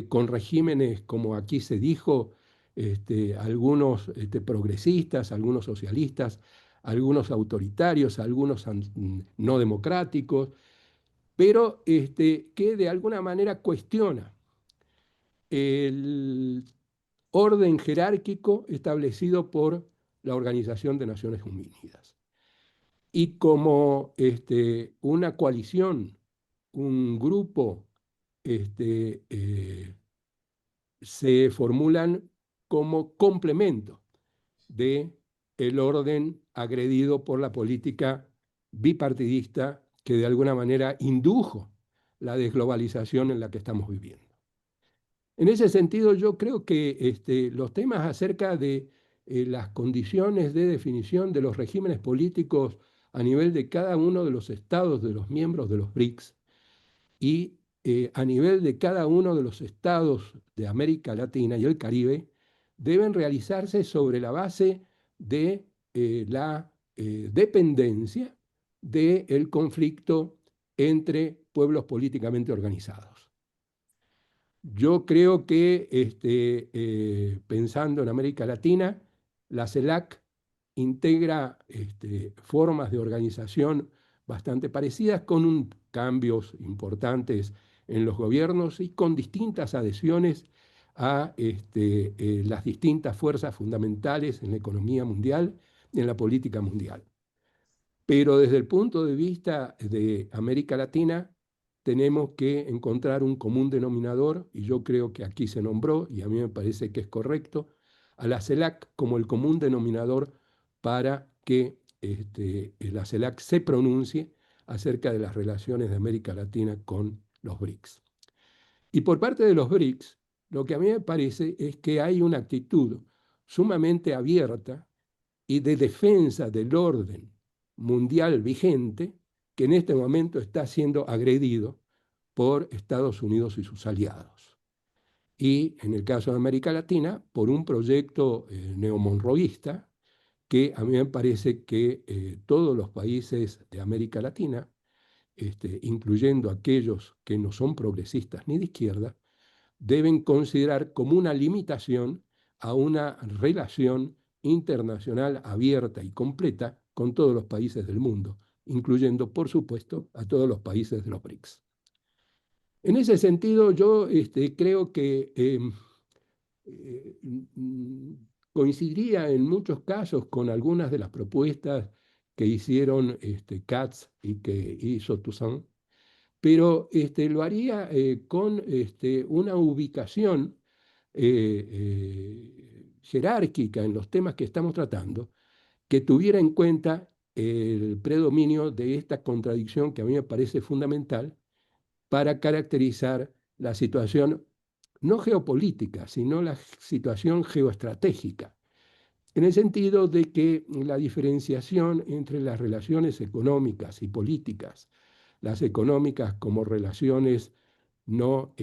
con regímenes, como aquí se dijo, algunos progresistas, algunos socialistas, algunos autoritarios, algunos no democráticos, pero que de alguna manera cuestiona el orden jerárquico establecido por la Organización de Naciones Unidas. Y como una coalición, un grupo, se formulan como complemento del orden agredido por la política bipartidista que de alguna manera indujo la desglobalización en la que estamos viviendo. En ese sentido, yo creo que los temas acerca de las condiciones de definición de los regímenes políticos a nivel de cada uno de los estados de los miembros de los BRICS y a nivel de cada uno de los estados de América Latina y el Caribe deben realizarse sobre la base de la dependencia del conflicto entre pueblos políticamente organizados. Yo creo que pensando en América Latina, la CELAC integra formas de organización bastante parecidas, con cambios importantes en los gobiernos y con distintas adhesiones a las distintas fuerzas fundamentales en la economía mundial y en la política mundial. Pero desde el punto de vista de América Latina, tenemos que encontrar un común denominador, y yo creo que aquí se nombró, y a mí me parece que es correcto, a la CELAC como el común denominador para que la CELAC se pronuncie acerca de las relaciones de América Latina con los BRICS. Y por parte de los BRICS, lo que a mí me parece es que hay una actitud sumamente abierta y de defensa del orden mundial vigente, que en este momento está siendo agredido por Estados Unidos y sus aliados. Y en el caso de América Latina, por un proyecto neomonroísta, que a mí me parece que todos los países de América Latina, incluyendo aquellos que no son progresistas ni de izquierda, deben considerar como una limitación a una relación internacional abierta y completa con todos los países del mundo, incluyendo, por supuesto, a todos los países de los BRICS. En ese sentido, yo creo que coincidiría en muchos casos con algunas de las propuestas que hicieron Katz y que hizo Toussaint, pero lo haría con una ubicación jerárquica en los temas que estamos tratando, que tuviera en cuenta el predominio de esta contradicción que a mí me parece fundamental para caracterizar la situación no geopolítica, sino la situación geoestratégica, en el sentido de que la diferenciación entre las relaciones económicas y políticas, las económicas como relaciones no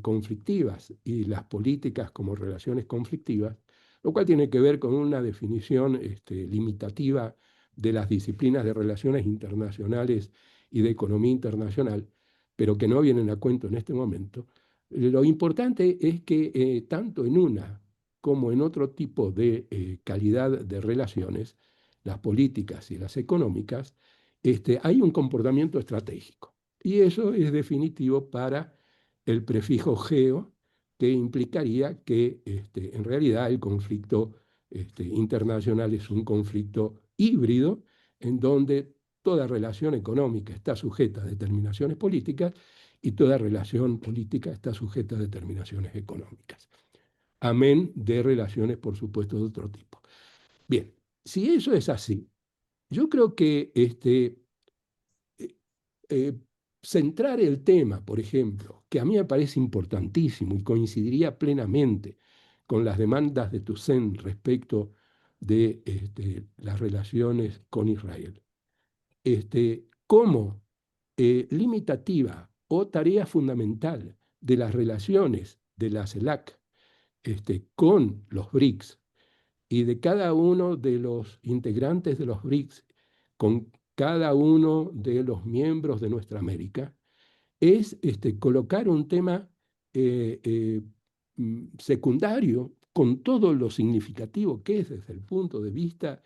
conflictivas y las políticas como relaciones conflictivas, lo cual tiene que ver con una definición limitativa de las disciplinas de relaciones internacionales y de economía internacional, pero que no vienen a cuento en este momento. Lo importante es que tanto en una como en otro tipo de calidad de relaciones, las políticas y las económicas, hay un comportamiento estratégico. Y eso es definitivo para el prefijo geo, que implicaría que en realidad el conflicto internacional es un conflicto híbrido, en donde toda relación económica está sujeta a determinaciones políticas y toda relación política está sujeta a determinaciones económicas. Amén de relaciones, por supuesto, de otro tipo. Bien, si eso es así, yo creo que centrar el tema, por ejemplo, que a mí me parece importantísimo y coincidiría plenamente con las demandas de Toussaint respecto de las relaciones con Israel, como limitativa o tarea fundamental de las relaciones de la CELAC con los BRICS y de cada uno de los integrantes de los BRICS con cada uno de los miembros de nuestra América, es colocar un tema secundario con todo lo significativo que es desde el punto de vista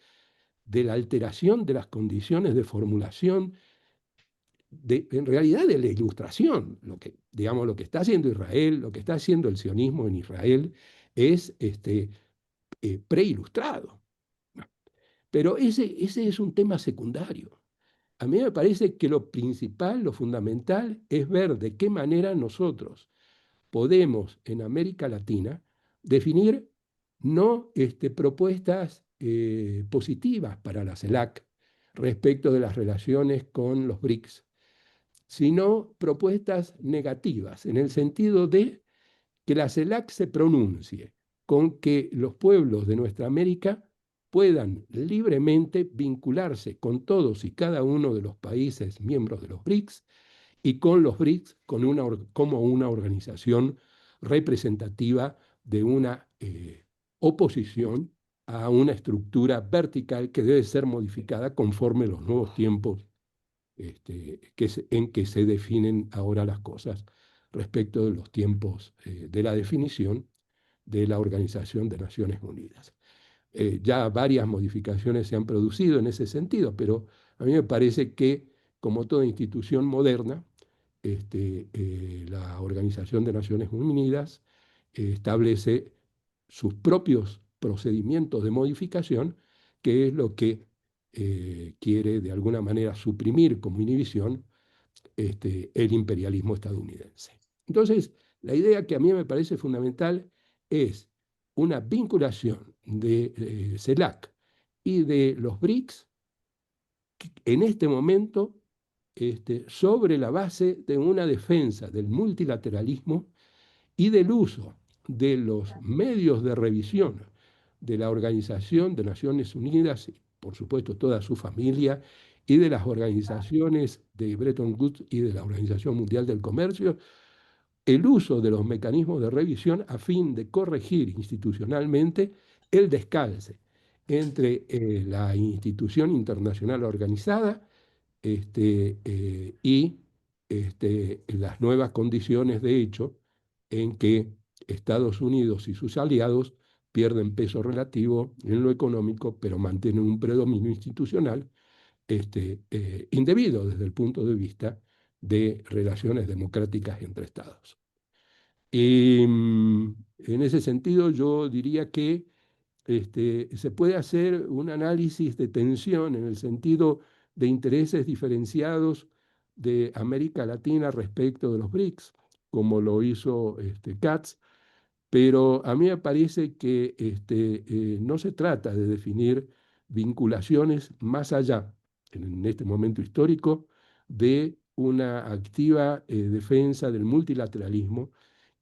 de la alteración de las condiciones de formulación, en realidad de la ilustración. Digamos, lo que está haciendo Israel, lo que está haciendo el sionismo en Israel es preilustrado. Pero ese es un tema secundario. A mí me parece que lo principal, lo fundamental, es ver de qué manera nosotros podemos en América Latina definir no propuestas positivas para la CELAC respecto de las relaciones con los BRICS, sino propuestas negativas, en el sentido de que la CELAC se pronuncie con que los pueblos de nuestra América puedan libremente vincularse con todos y cada uno de los países miembros de los BRICS y con los BRICS como una organización representativa de una oposición a una estructura vertical que debe ser modificada conforme los nuevos tiempos en que se definen ahora las cosas respecto de los tiempos de la definición de la Organización de Naciones Unidas. Ya varias modificaciones se han producido en ese sentido, pero a mí me parece que, como toda institución moderna, la Organización de Naciones Unidas establece sus propios procedimientos de modificación, que es lo que quiere de alguna manera suprimir como inhibición el imperialismo estadounidense. Entonces, la idea que a mí me parece fundamental es una vinculación de CELAC y de los BRICS en este momento sobre la base de una defensa del multilateralismo y del uso de los medios de revisión de la Organización de Naciones Unidas, y por supuesto toda su familia, y de las organizaciones de Bretton Woods y de la Organización Mundial del Comercio, el uso de los mecanismos de revisión a fin de corregir institucionalmente el descalce entre la institución internacional organizada y las nuevas condiciones de hecho en que Estados Unidos y sus aliados pierden peso relativo en lo económico, pero mantienen un predominio institucional indebido desde el punto de vista de relaciones democráticas entre Estados. Y en ese sentido yo diría que se puede hacer un análisis de tensión en el sentido de intereses diferenciados de América Latina respecto de los BRICS, como lo hizo Katz, pero a mí me parece que no se trata de definir vinculaciones más allá, en este momento histórico, de una activa defensa del multilateralismo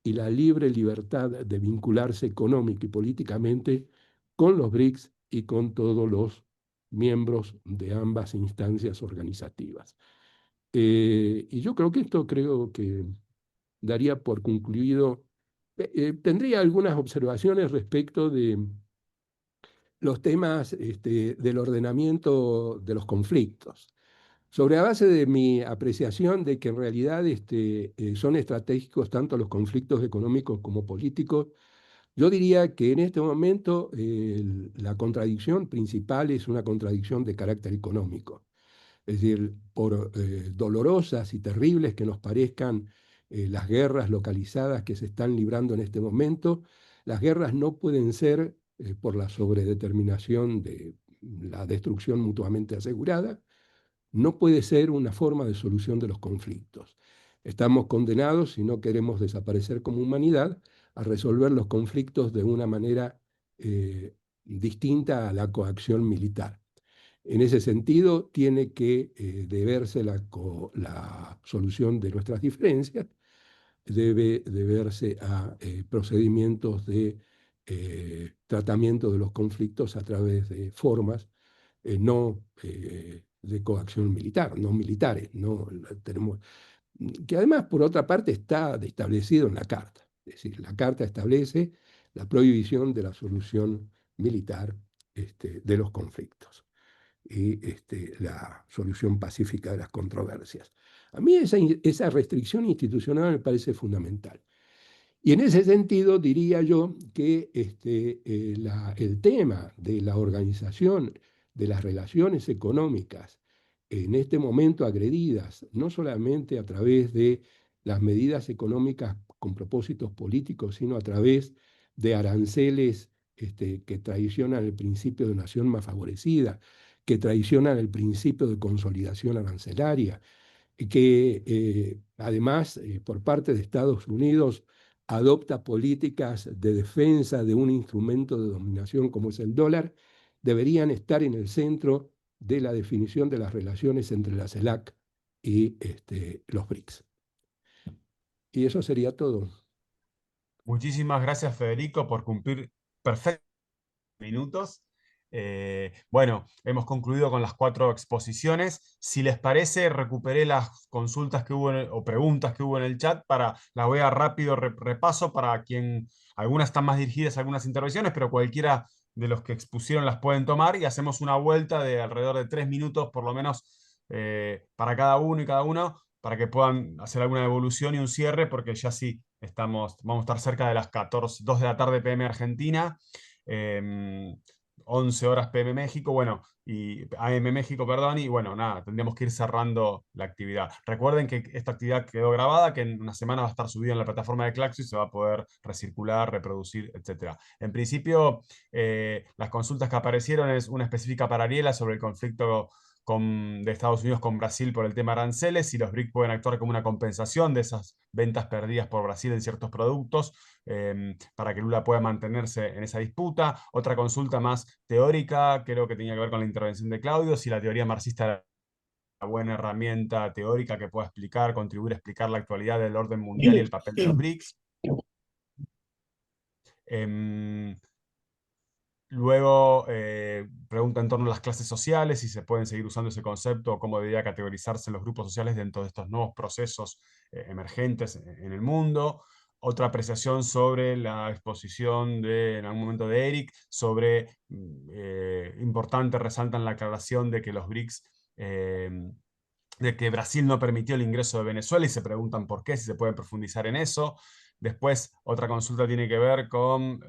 y la libre libertad de vincularse económica y políticamente con los BRICS y con todos los miembros de ambas instancias organizativas. Y yo creo que daría por concluido. Tendría algunas observaciones respecto de los temas del ordenamiento de los conflictos. Sobre la base de mi apreciación de que en realidad son estratégicos tanto los conflictos económicos como políticos, yo diría que en este momento la contradicción principal es una contradicción de carácter económico. Es decir, por dolorosas y terribles que nos parezcan las guerras localizadas que se están librando en este momento, las guerras no pueden ser por la sobredeterminación de la destrucción mutuamente asegurada, no puede ser una forma de solución de los conflictos. Estamos condenados, si no queremos desaparecer como humanidad, a resolver los conflictos de una manera distinta a la coacción militar. En ese sentido, tiene que deberse la solución de nuestras diferencias, debe deberse a procedimientos de tratamiento de los conflictos a través de formas no de coacción militar, no militares, no tenemos, que además, por otra parte, está establecido en la Carta. Es decir, la Carta establece la prohibición de la solución militar de los conflictos y la solución pacífica de las controversias. A mí esa restricción institucional me parece fundamental. Y en ese sentido diría yo que el tema de la organización de las relaciones económicas en este momento agredidas, no solamente a través de las medidas económicas con propósitos políticos, sino a través de aranceles que traicionan el principio de nación más favorecida, que traicionan el principio de consolidación arancelaria, que además por parte de Estados Unidos adopta políticas de defensa de un instrumento de dominación como es el dólar, deberían estar en el centro de la definición de las relaciones entre la CELAC y los BRICS. Y eso sería todo. Muchísimas gracias, Federico, por cumplir perfectos minutos. Bueno, hemos concluido con las 4 exposiciones. Si les parece, recuperé las consultas que hubo o preguntas que hubo en el chat las voy a rápido repaso para quien, algunas están más dirigidas a algunas intervenciones, pero cualquiera de los que expusieron las pueden tomar y hacemos una vuelta de alrededor de 3 minutos por lo menos para cada uno y cada uno, para que puedan hacer alguna evolución y un cierre, porque ya sí, vamos a estar cerca de las 2 de la tarde PM Argentina, 11 horas PM México, bueno, y AM México, perdón, y bueno, nada, tendríamos que ir cerrando la actividad. Recuerden que esta actividad quedó grabada, que en una semana va a estar subida en la plataforma de Claxo y se va a poder recircular, reproducir, etc. En principio, las consultas que aparecieron es una específica para Ariela sobre el conflicto de Estados Unidos con Brasil por el tema aranceles, si los BRIC pueden actuar como una compensación de esas ventas perdidas por Brasil en ciertos productos, para que Lula pueda mantenerse en esa disputa. Otra consulta más teórica, creo que tenía que ver con la intervención de Claudio, si la teoría marxista era una buena herramienta teórica que pueda explicar, contribuir a explicar la actualidad del orden mundial y el papel de los BRICS. Luego pregunta en torno a las clases sociales, si se pueden seguir usando ese concepto o cómo debería categorizarse los grupos sociales dentro de estos nuevos procesos emergentes en el mundo. Otra apreciación sobre la exposición en algún momento de Eric, sobre, importante, resaltan la aclaración de que los BRICS, de que Brasil no permitió el ingreso de Venezuela y se preguntan por qué, si se puede profundizar en eso. Después, otra consulta tiene que ver con...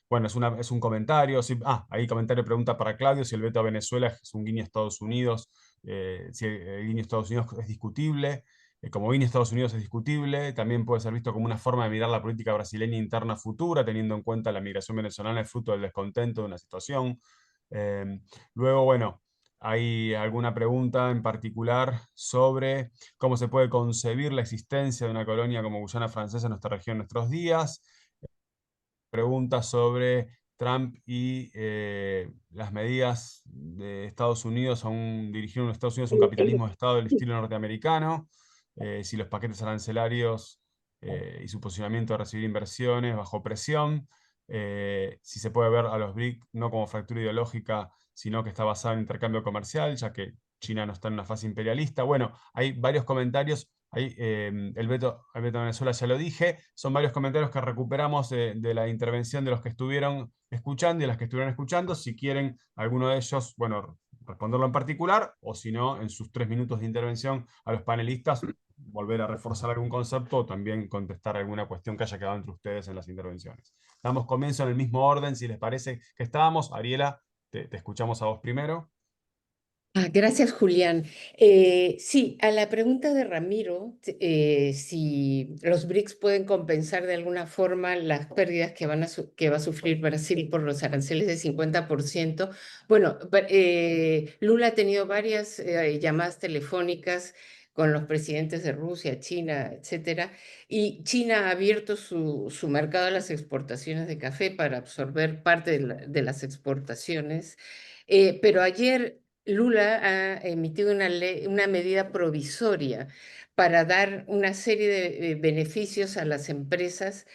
bueno, es un comentario. Ahí comentario pregunta para Claudio si el veto a Venezuela es un guiño a Estados Unidos, si el guiño a Estados Unidos es discutible. Como guiño a Estados Unidos es discutible, también puede ser visto como una forma de mirar la política brasileña interna futura, teniendo en cuenta la migración venezolana es fruto del descontento de una situación. Luego, bueno, hay alguna pregunta en particular sobre cómo se puede concebir la existencia de una colonia como Guyana Francesa en nuestra región en nuestros días. Preguntas sobre Trump y las medidas de Estados Unidos dirigieron a Estados Unidos a un capitalismo de Estado del estilo norteamericano, si los paquetes arancelarios y su posicionamiento de recibir inversiones bajo presión, si se puede ver a los BRIC no como fractura ideológica, sino que está basada en intercambio comercial, ya que China no está en una fase imperialista. Bueno, hay varios comentarios. El veto a Venezuela ya lo dije. Son varios comentarios que recuperamos de la intervención de los que estuvieron escuchando y las que estuvieron escuchando. Si quieren alguno de ellos, bueno, responderlo en particular, o si no, en sus 3 minutos de intervención a los panelistas, volver a reforzar algún concepto o también contestar alguna cuestión que haya quedado entre ustedes en las intervenciones. Damos comienzo en el mismo orden, si les parece que estábamos. Ariela, te escuchamos a vos primero. Gracias, Julián. Sí, a la pregunta de Ramiro, si los BRICS pueden compensar de alguna forma las pérdidas que va a sufrir Brasil por los aranceles de 50%. Bueno, Lula ha tenido varias llamadas telefónicas con los presidentes de Rusia, China, etcétera, y China ha abierto su mercado a las exportaciones de café para absorber parte de las exportaciones. Pero ayer Lula ha emitido una medida provisoria para dar una serie de beneficios a las empresas,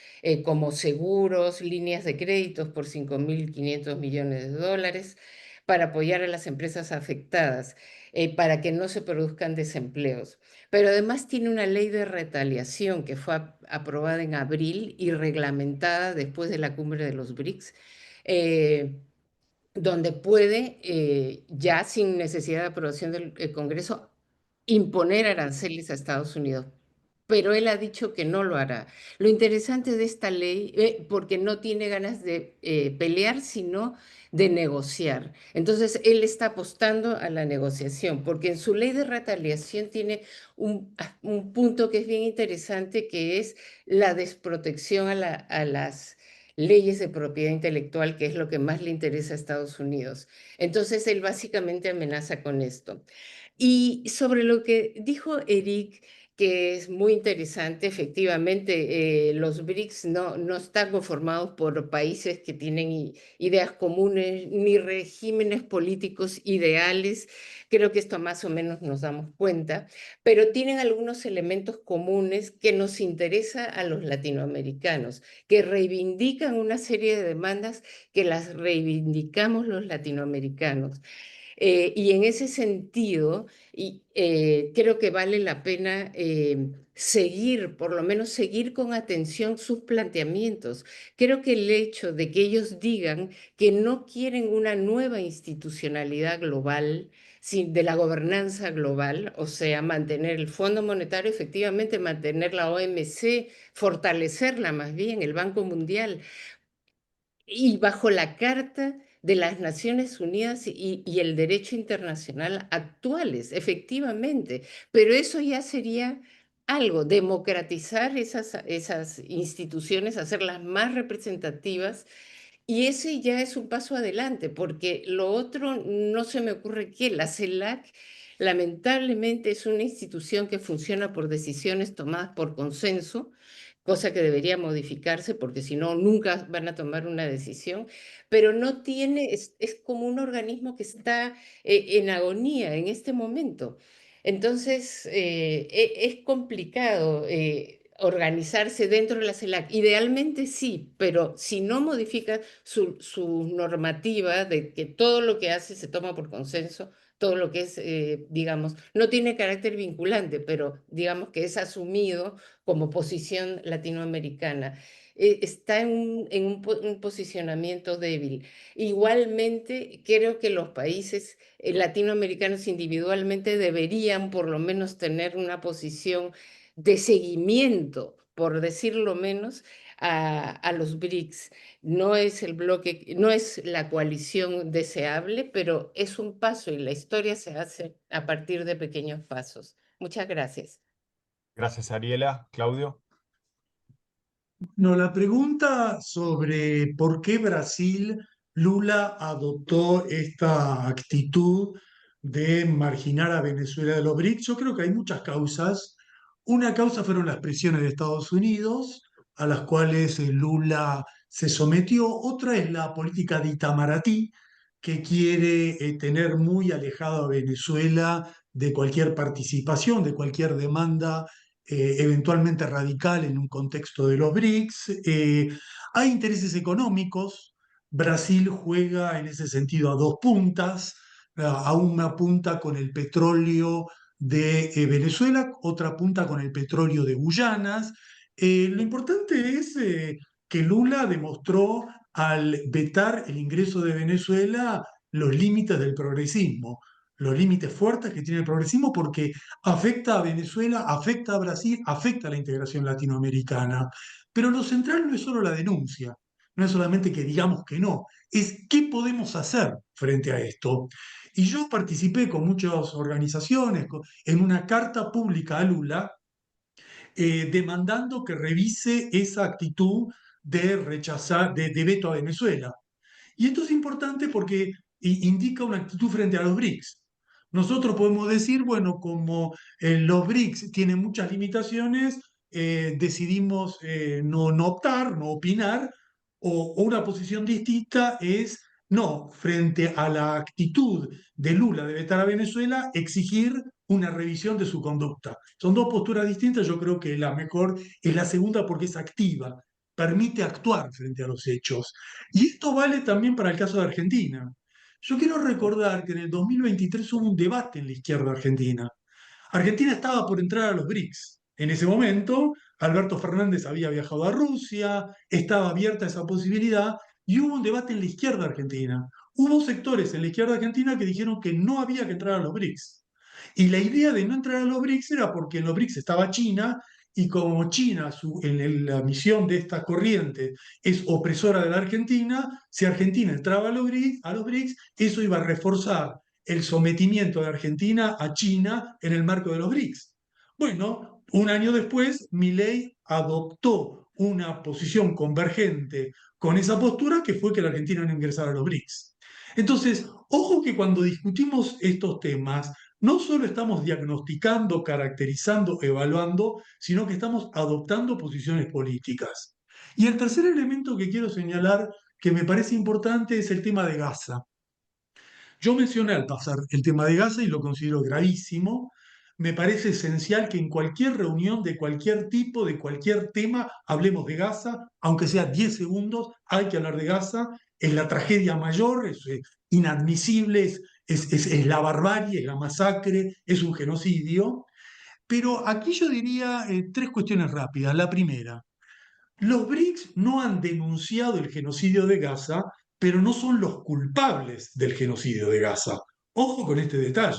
como seguros, líneas de créditos por 5.500 millones de dólares, para apoyar a las empresas afectadas, para que no se produzcan desempleos. Pero además tiene una ley de retaliación que fue aprobada en abril y reglamentada después de la cumbre de los BRICS, donde puede, ya sin necesidad de aprobación del Congreso, imponer aranceles a Estados Unidos. Pero él ha dicho que no lo hará. Lo interesante de esta ley, porque no tiene ganas de pelear, sino de negociar. Entonces, él está apostando a la negociación, porque en su ley de retaliación tiene un punto que es bien interesante, que es la desprotección a las leyes de propiedad intelectual, que es lo que más le interesa a Estados Unidos. Entonces, él básicamente amenaza con esto. Y sobre lo que dijo Eric, que es muy interesante, efectivamente, los BRICS no están conformados por países que tienen ideas comunes ni regímenes políticos ideales. Creo que esto más o menos nos damos cuenta, pero tienen algunos elementos comunes que nos interesa a los latinoamericanos, que reivindican una serie de demandas que las reivindicamos los latinoamericanos. Y en ese sentido, creo que vale la pena seguir, por lo menos seguir con atención sus planteamientos. Creo que el hecho de que ellos digan que no quieren una nueva institucionalidad global, de la gobernanza global, o sea, mantener el Fondo Monetario, efectivamente mantener la OMC, fortalecerla más bien, el Banco Mundial, y bajo la Carta de las Naciones Unidas y el derecho internacional actuales, efectivamente. Pero eso ya sería algo, democratizar esas instituciones, hacerlas más representativas, y ese ya es un paso adelante, porque lo otro no se me ocurre qué. La CELAC lamentablemente es una institución que funciona por decisiones tomadas por consenso, cosa que debería modificarse porque si no, nunca van a tomar una decisión, pero no tiene, es como un organismo que está en agonía en este momento. Entonces, es complicado organizarse dentro de la CELAC. Idealmente sí, pero si no modifica su normativa de que todo lo que hace se toma por consenso, todo lo que es, digamos, no tiene carácter vinculante, pero digamos que es asumido como posición latinoamericana. Está en un posicionamiento débil. Igualmente, creo que los países latinoamericanos individualmente deberían por lo menos tener una posición de seguimiento, por decirlo menos, a los BRICS. No es el bloque, no es la coalición deseable, pero es un paso y la historia se hace a partir de pequeños pasos. Muchas gracias. Gracias, Ariela. Claudio. No, la pregunta sobre por qué Brasil, Lula adoptó esta actitud de marginar a Venezuela de los BRICS, yo creo que hay muchas causas. Una causa fueron las presiones de Estados Unidos, a las cuales Lula se sometió. Otra es la política de Itamaraty, que quiere tener muy alejado a Venezuela de cualquier participación, de cualquier demanda eventualmente radical en un contexto de los BRICS. Hay intereses económicos. Brasil juega en ese sentido a dos puntas, a una punta con el petróleo de Venezuela, otra punta con el petróleo de Guyanas. Lo importante es que Lula demostró al vetar el ingreso de Venezuela los límites del progresismo, los límites fuertes que tiene el progresismo, porque afecta a Venezuela, afecta a Brasil, afecta a la integración latinoamericana. Pero lo central no es solo la denuncia, no es solamente que digamos que no, es qué podemos hacer frente a esto. Y yo participé con muchas organizaciones en una carta pública a Lula demandando que revise esa actitud de rechazar, de veto a Venezuela. Y esto es importante porque indica una actitud frente a los BRICS. Nosotros podemos decir, bueno, como los BRICS tienen muchas limitaciones, decidimos no optar, no opinar, o una posición distinta es, no, frente a la actitud de Lula de vetar a Venezuela, exigir una revisión de su conducta. Son dos posturas distintas, yo creo que la mejor es la segunda porque es activa, permite actuar frente a los hechos. Y esto vale también para el caso de Argentina. Yo quiero recordar que en el 2023 hubo un debate en la izquierda argentina. Argentina estaba por entrar a los BRICS. En ese momento, Alberto Fernández había viajado a Rusia, estaba abierta esa posibilidad y hubo un debate en la izquierda argentina. Hubo sectores en la izquierda argentina que dijeron que no había que entrar a los BRICS. Y la idea de no entrar a los BRICS era porque en los BRICS estaba China y como China, la misión de esta corriente es opresora de la Argentina, si Argentina entraba a los BRICS, eso iba a reforzar el sometimiento de Argentina a China en el marco de los BRICS. Bueno, un año después, Milei adoptó una posición convergente con esa postura que fue que la Argentina no ingresara a los BRICS. Entonces, ojo que cuando discutimos estos temas, no solo estamos diagnosticando, caracterizando, evaluando, sino que estamos adoptando posiciones políticas. Y el tercer elemento que quiero señalar, que me parece importante, es el tema de Gaza. Yo mencioné al pasar el tema de Gaza y lo considero gravísimo. Me parece esencial que en cualquier reunión de cualquier tipo, de cualquier tema, hablemos de Gaza, aunque sea 10 segundos, hay que hablar de Gaza. Es la tragedia mayor, es inadmisible, es la barbarie, es la masacre, es un genocidio. Pero aquí yo diría tres cuestiones rápidas. La primera, los BRICS no han denunciado el genocidio de Gaza, pero no son los culpables del genocidio de Gaza. Ojo con este detalle.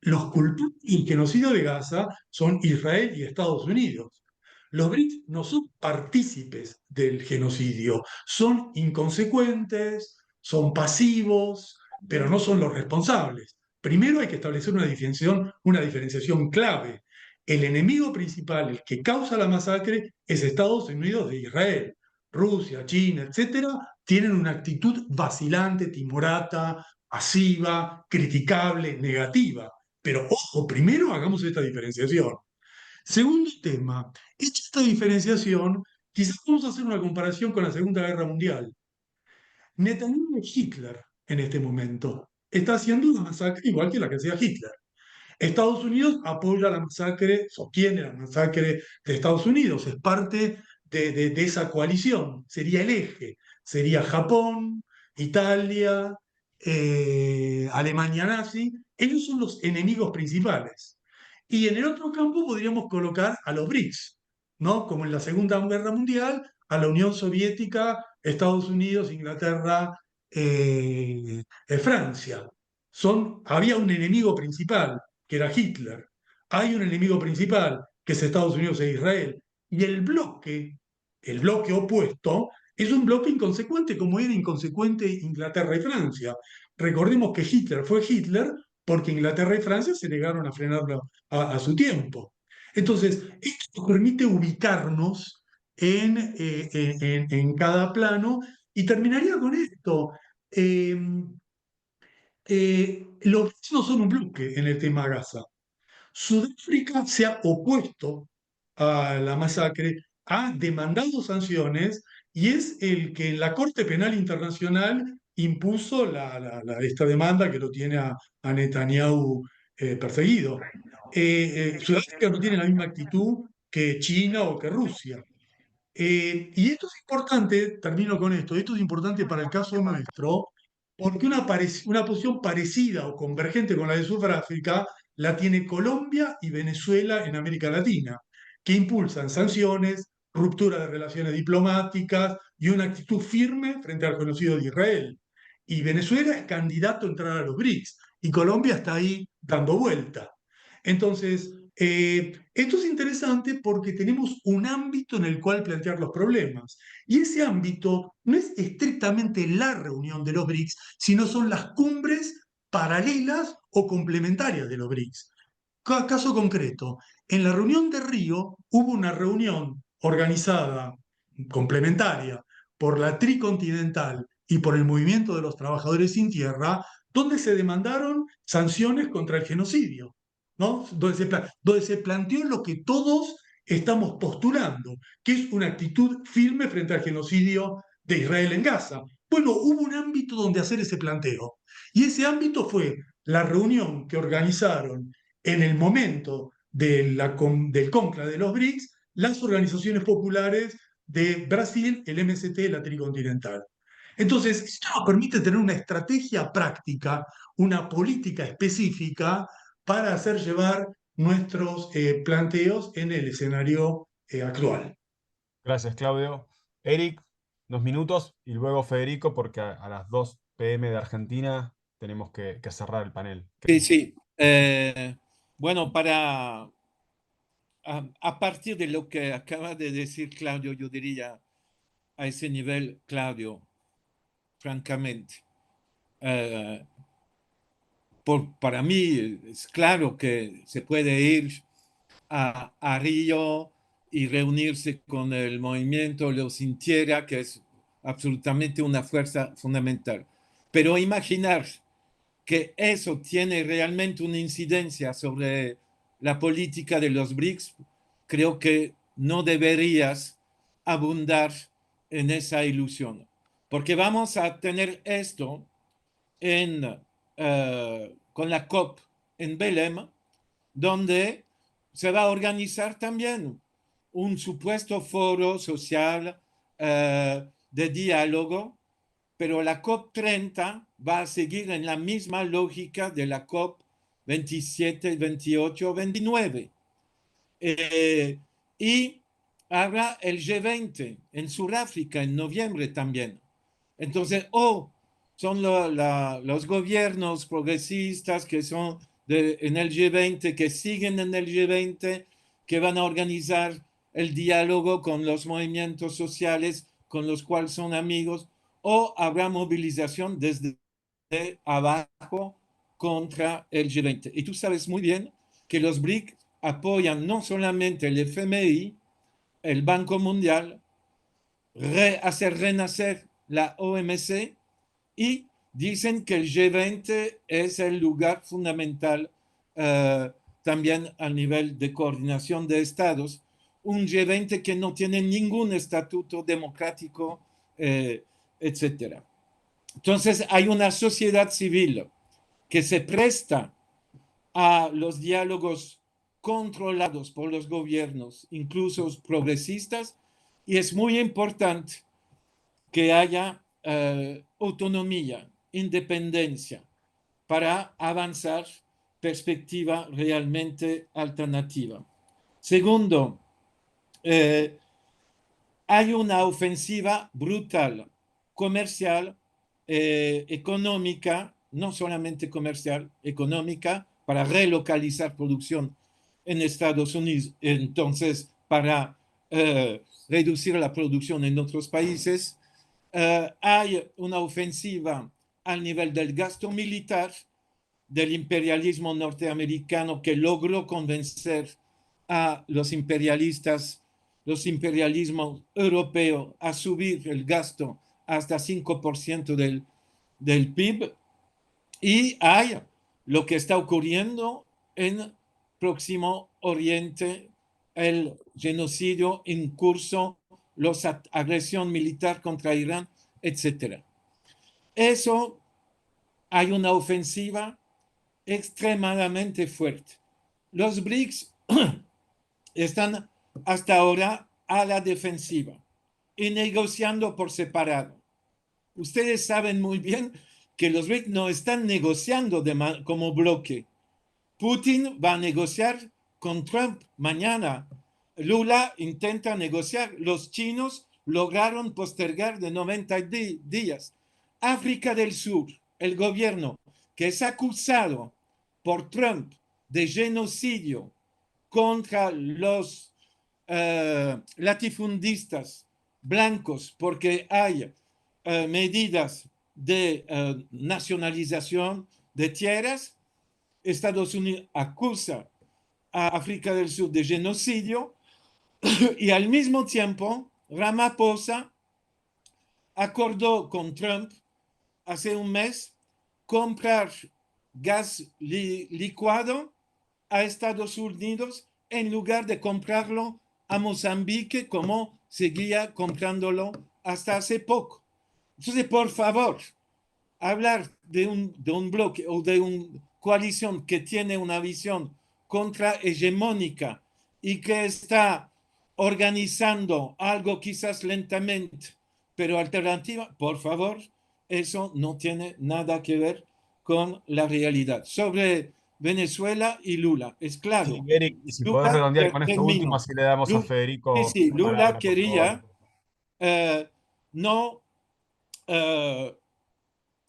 Los culpables del genocidio de Gaza son Israel y Estados Unidos. Los BRICS no son partícipes del genocidio, son inconsecuentes, son pasivos, pero no son los responsables. Primero hay que establecer una diferenciación clave. El enemigo principal, el que causa la masacre, es Estados Unidos de Israel. Rusia, China, etcétera, tienen una actitud vacilante, timorata, pasiva, criticable, negativa. Pero ojo, primero hagamos esta diferenciación. Segundo tema, hecha esta diferenciación, quizás vamos a hacer una comparación con la Segunda Guerra Mundial. Netanyahu es Hitler en este momento. Está haciendo una masacre igual que la que hacía Hitler. Estados Unidos apoya la masacre, sostiene la masacre de Estados Unidos, es parte de esa coalición, sería el eje, sería Japón, Italia, Alemania nazi, ellos son los enemigos principales. Y en el otro campo podríamos colocar a los BRICS, ¿no? Como en la Segunda Guerra Mundial, a la Unión Soviética, Estados Unidos, Inglaterra, Francia. Había un enemigo principal, que era Hitler. Hay un enemigo principal, que es Estados Unidos e Israel. Y el bloque opuesto, es un bloque inconsecuente, como era inconsecuente Inglaterra y Francia. Recordemos que Hitler fue Hitler porque Inglaterra y Francia se negaron a frenarlo a su tiempo. Entonces, esto nos permite ubicarnos en cada plano y terminaría con esto. Los BRICS no son un bloque en el tema Gaza. Sudáfrica se ha opuesto a la masacre, ha demandado sanciones y es el que en la Corte Penal Internacional impuso esta demanda que lo tiene a Netanyahu perseguido. Sudáfrica no tiene la misma actitud que China o que Rusia. Y esto es importante, termino con esto, esto es importante para el caso nuestro, porque una posición parecida o convergente con la de Sudáfrica la tiene Colombia y Venezuela en América Latina, que impulsan sanciones, ruptura de relaciones diplomáticas y una actitud firme frente al genocidio de Israel. Y Venezuela es candidato a entrar a los BRICS y Colombia está ahí dando vuelta. Entonces, esto es interesante porque tenemos un ámbito en el cual plantear los problemas. Y ese ámbito no es estrictamente la reunión de los BRICS, sino son las cumbres paralelas o complementarias de los BRICS. Caso concreto, en la reunión de Río hubo una reunión organizada, complementaria, por la Tricontinental y por el Movimiento de los Trabajadores Sin Tierra, donde se demandaron sanciones contra el genocidio, ¿no? Donde se planteó lo que todos estamos postulando, que es una actitud firme frente al genocidio de Israel en Gaza. Bueno, hubo un ámbito donde hacer ese planteo, y ese ámbito fue la reunión que organizaron en el momento del conclave de los BRICS las organizaciones populares de Brasil, el MST, la Tricontinental. Entonces, esto nos permite tener una estrategia práctica, una política específica para hacer llevar nuestros planteos en el escenario actual. Gracias, Claudio. Eric, 2 minutos y luego Federico, porque a las 2 p.m. de Argentina tenemos que cerrar el panel. Sí, sí. Bueno, a partir de lo que acaba de decir Claudio, yo diría a ese nivel, Claudio, francamente, para mí es claro que se puede ir a Río y reunirse con el movimiento Los Sin Tierra, que es absolutamente una fuerza fundamental. Pero imaginar que eso tiene realmente una incidencia sobre la política de los BRICS, creo que no deberías abundar en esa ilusión, porque vamos a tener esto con la COP en Belém, donde se va a organizar también un supuesto foro social de diálogo, pero la COP30 va a seguir en la misma lógica de la COP 27, 28, 29. Y habrá el G20 en Sudáfrica en noviembre también. Entonces, son los gobiernos progresistas que son en el G20, que siguen en el G20, que van a organizar el diálogo con los movimientos sociales con los cuales son amigos, o habrá movilización desde abajo contra el G20. Y tú sabes muy bien que los BRIC apoyan no solamente el FMI, el Banco Mundial, hacer renacer la OMC, y dicen que el G20 es el lugar fundamental también a nivel de coordinación de estados, un G20 que no tiene ningún estatuto democrático, etc. Entonces hay una sociedad civil que se presta a los diálogos controlados por los gobiernos, incluso progresistas, y es muy importante que haya autonomía, independencia, para avanzar perspectiva realmente alternativa. Segundo, hay una ofensiva brutal, comercial, económica, no solamente comercial, económica, para relocalizar producción en Estados Unidos, entonces para reducir la producción en otros países. Hay una ofensiva al nivel del gasto militar, del imperialismo norteamericano, que logró convencer a los imperialistas, los imperialismos europeos, a subir el gasto hasta 5% del PIB. Y hay lo que está ocurriendo en Próximo Oriente, el genocidio en curso, la agresión militar contra Irán, etc. Eso, hay una ofensiva extremadamente fuerte. Los BRICS están hasta ahora a la defensiva y negociando por separado. Ustedes saben muy bien que los BRICS no están negociando como bloque. Putin va a negociar con Trump mañana. Lula intenta negociar. Los chinos lograron postergar de 90 días. África del Sur, el gobierno que es acusado por Trump de genocidio contra los latifundistas blancos, porque hay medidas de nacionalización de tierras. Estados Unidos acusa a África del Sur de genocidio y al mismo tiempo Ramaphosa acordó con Trump hace un mes comprar gas licuado a Estados Unidos en lugar de comprarlo a Mozambique como seguía comprándolo hasta hace poco. Entonces, por favor, hablar de un bloque o de una coalición que tiene una visión contrahegemónica y que está organizando algo quizás lentamente, pero alternativa, por favor, eso no tiene nada que ver con la realidad. Sobre Venezuela y Lula, es claro. Sí, Eric, y si podés Lula, redondear con esto último, así le damos a Federico sí, la Lula palabra, por quería favor. no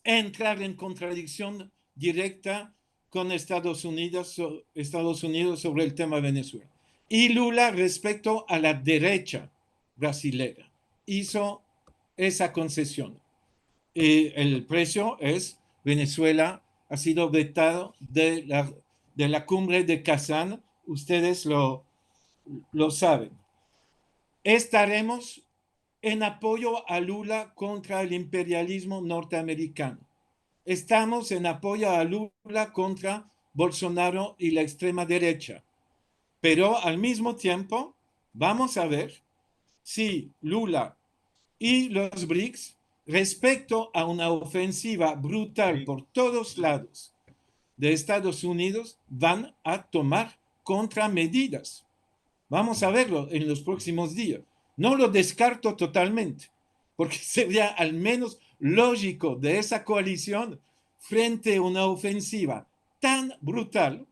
entrar en contradicción directa con Estados Unidos sobre el tema de Venezuela. Y Lula, respecto a la derecha brasilera, hizo esa concesión. Y el precio es: Venezuela ha sido vetado de la cumbre de Kazán. Ustedes lo saben. Estaremos en apoyo a Lula contra el imperialismo norteamericano. Estamos en apoyo a Lula contra Bolsonaro y la extrema derecha. Pero al mismo tiempo, vamos a ver si Lula y los BRICS, respecto a una ofensiva brutal por todos lados de Estados Unidos, van a tomar contramedidas. Vamos a verlo en los próximos días. No lo descarto totalmente, porque sería al menos lógico de esa coalición frente a una ofensiva tan brutal,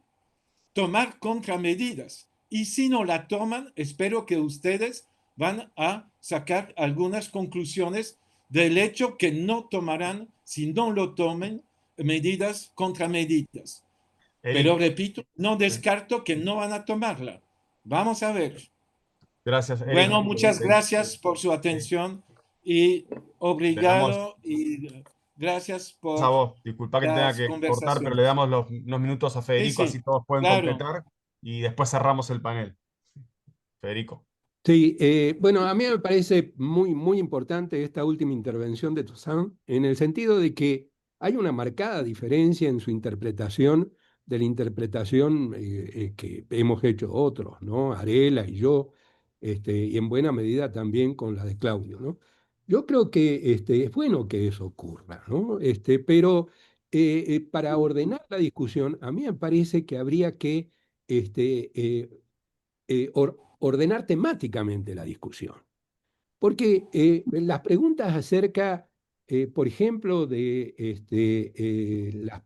tomar contramedidas. Y si no la toman, espero que ustedes van a sacar algunas conclusiones del hecho que no tomarán, si no lo tomen, medidas contramedidas. Pero Eric, repito, no descarto que no van a tomarla. Vamos a ver. gracias, Eric. Bueno, muchas gracias por su atención y Le damos obrigado y gracias a por vos. Disculpa que te tenga las que cortar, pero le conversaciones. damos unos minutos a Sí, Federico, así sí, todos pueden claro. completar y después cerramos el panel. Federico. Sí, bueno, a mí me parece muy, muy importante esta última intervención de Toussaint, en el sentido de que hay una marcada diferencia en su interpretación de la interpretación que hemos hecho otros, ¿no? Arela y yo, y en buena medida también con la de Claudio, ¿no? Yo creo que es bueno que eso ocurra, ¿no? Pero para ordenar la discusión, a mí me parece que habría que ordenar temáticamente la discusión. Porque las preguntas acerca, por ejemplo, de las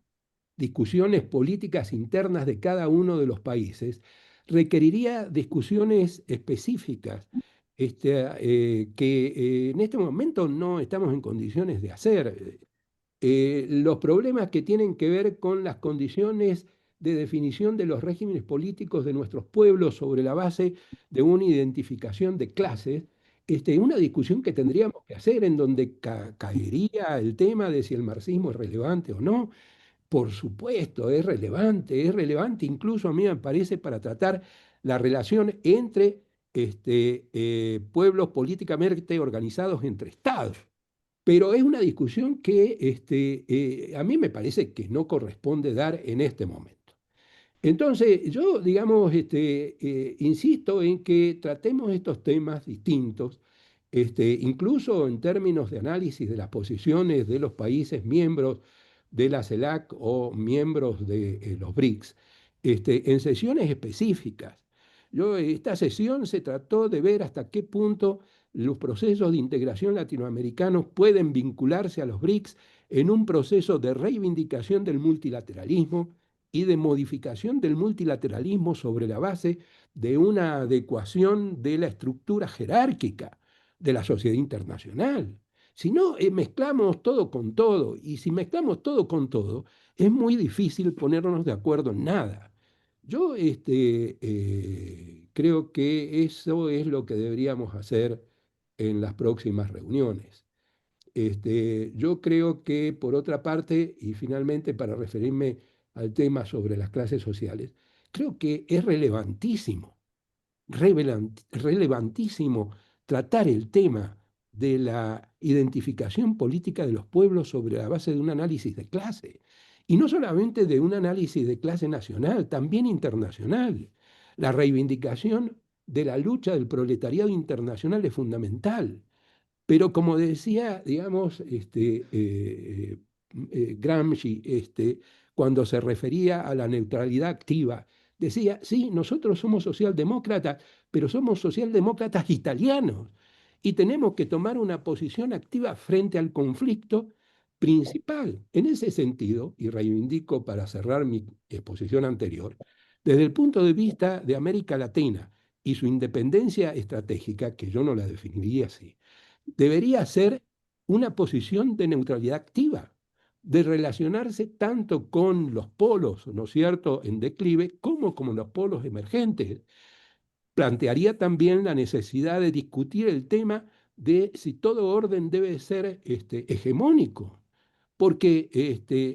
discusiones políticas internas de cada uno de los países, requeriría discusiones específicas que en este momento no estamos en condiciones de hacer. Los problemas que tienen que ver con las condiciones de definición de los regímenes políticos de nuestros pueblos sobre la base de una identificación de clases, una discusión que tendríamos que hacer en donde caería el tema de si el marxismo es relevante o no. Por supuesto, es relevante incluso a mí me parece para tratar la relación entre pueblos políticamente organizados entre estados. Pero es una discusión que a mí me parece que no corresponde dar en este momento. Entonces, yo, digamos, insisto en que tratemos estos temas distintos, incluso en términos de análisis de las posiciones de los países miembros de la CELAC o miembros de los BRICS, en sesiones específicas. Esta sesión se trató de ver hasta qué punto los procesos de integración latinoamericanos pueden vincularse a los BRICS en un proceso de reivindicación del multilateralismo y de modificación del multilateralismo sobre la base de una adecuación de la estructura jerárquica de la sociedad internacional. Si no, mezclamos todo con todo, y si mezclamos todo con todo, es muy difícil ponernos de acuerdo en nada. Yo creo que eso es lo que deberíamos hacer en las próximas reuniones. Yo creo que, por otra parte, y finalmente para referirme al tema sobre las clases sociales, creo que es relevantísimo tratar el tema de la identificación política de los pueblos sobre la base de un análisis de clase. Y no solamente de un análisis de clase nacional, también internacional. La reivindicación de la lucha del proletariado internacional es fundamental. Pero como decía, digamos, Gramsci, cuando se refería a la neutralidad activa, decía, sí, nosotros somos socialdemócratas, pero somos socialdemócratas italianos y tenemos que tomar una posición activa frente al conflicto principal. En ese sentido, y reivindico para cerrar mi exposición anterior, desde el punto de vista de América Latina y su independencia estratégica, que yo no la definiría así, debería ser una posición de neutralidad activa, de relacionarse tanto con los polos, ¿no es cierto?, en declive, como con los polos emergentes. Plantearía también la necesidad de discutir el tema de si todo orden debe ser hegemónico, porque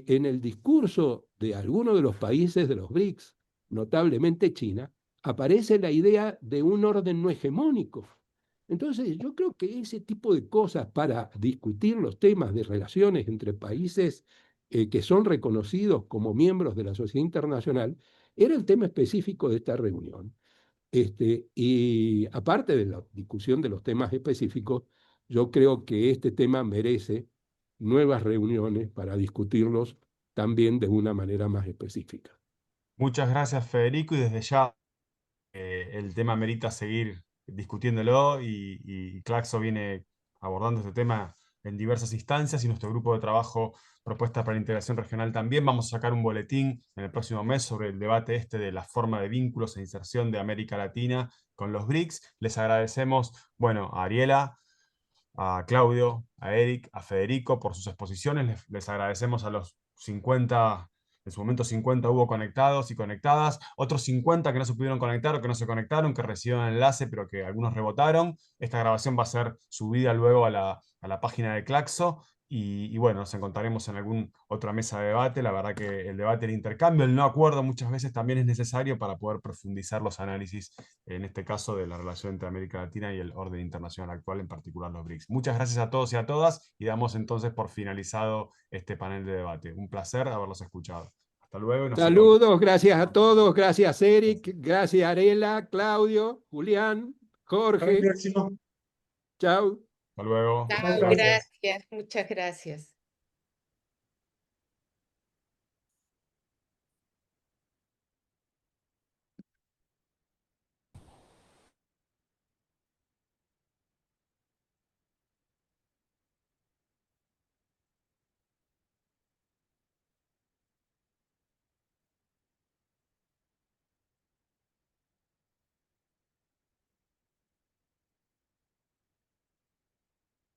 en el discurso de algunos de los países de los BRICS, notablemente China, aparece la idea de un orden no hegemónico. Entonces, yo creo que ese tipo de cosas para discutir los temas de relaciones entre países que son reconocidos como miembros de la sociedad internacional era el tema específico de esta reunión. Y aparte de la discusión de los temas específicos, yo creo que este tema merece nuevas reuniones para discutirlos también de una manera más específica. Muchas gracias, Federico, y desde ya el tema merita seguir discutiéndolo y Claxo viene abordando este tema en diversas instancias y nuestro grupo de trabajo Propuestas para la Integración Regional también. Vamos a sacar un boletín en el próximo mes sobre el debate de la forma de vínculos e inserción de América Latina con los BRICS. Les agradecemos, bueno, a Ariela, a Claudio, a Eric, a Federico por sus exposiciones. Les agradecemos a los 50, en su momento 50 hubo conectados y conectadas, otros 50 que no se pudieron conectar o que no se conectaron, que recibieron el enlace, pero que algunos rebotaron. Esta grabación va a ser subida luego a la página de Claxo. Y bueno, nos encontraremos en alguna otra mesa de debate. La verdad que el debate, el intercambio, el no acuerdo muchas veces también es necesario para poder profundizar los análisis, en este caso de la relación entre América Latina y el orden internacional actual, en particular los BRICS. Muchas gracias a todos y a todas y damos entonces por finalizado este panel de debate. Un placer haberlos escuchado. Hasta luego. Y nos Saludos, gracias a todos, gracias Eric, gracias Arela, Claudio, Julián, Hasta la Jorge. próxima. Chao. Hasta luego. Chao, Gracias. gracias, muchas gracias.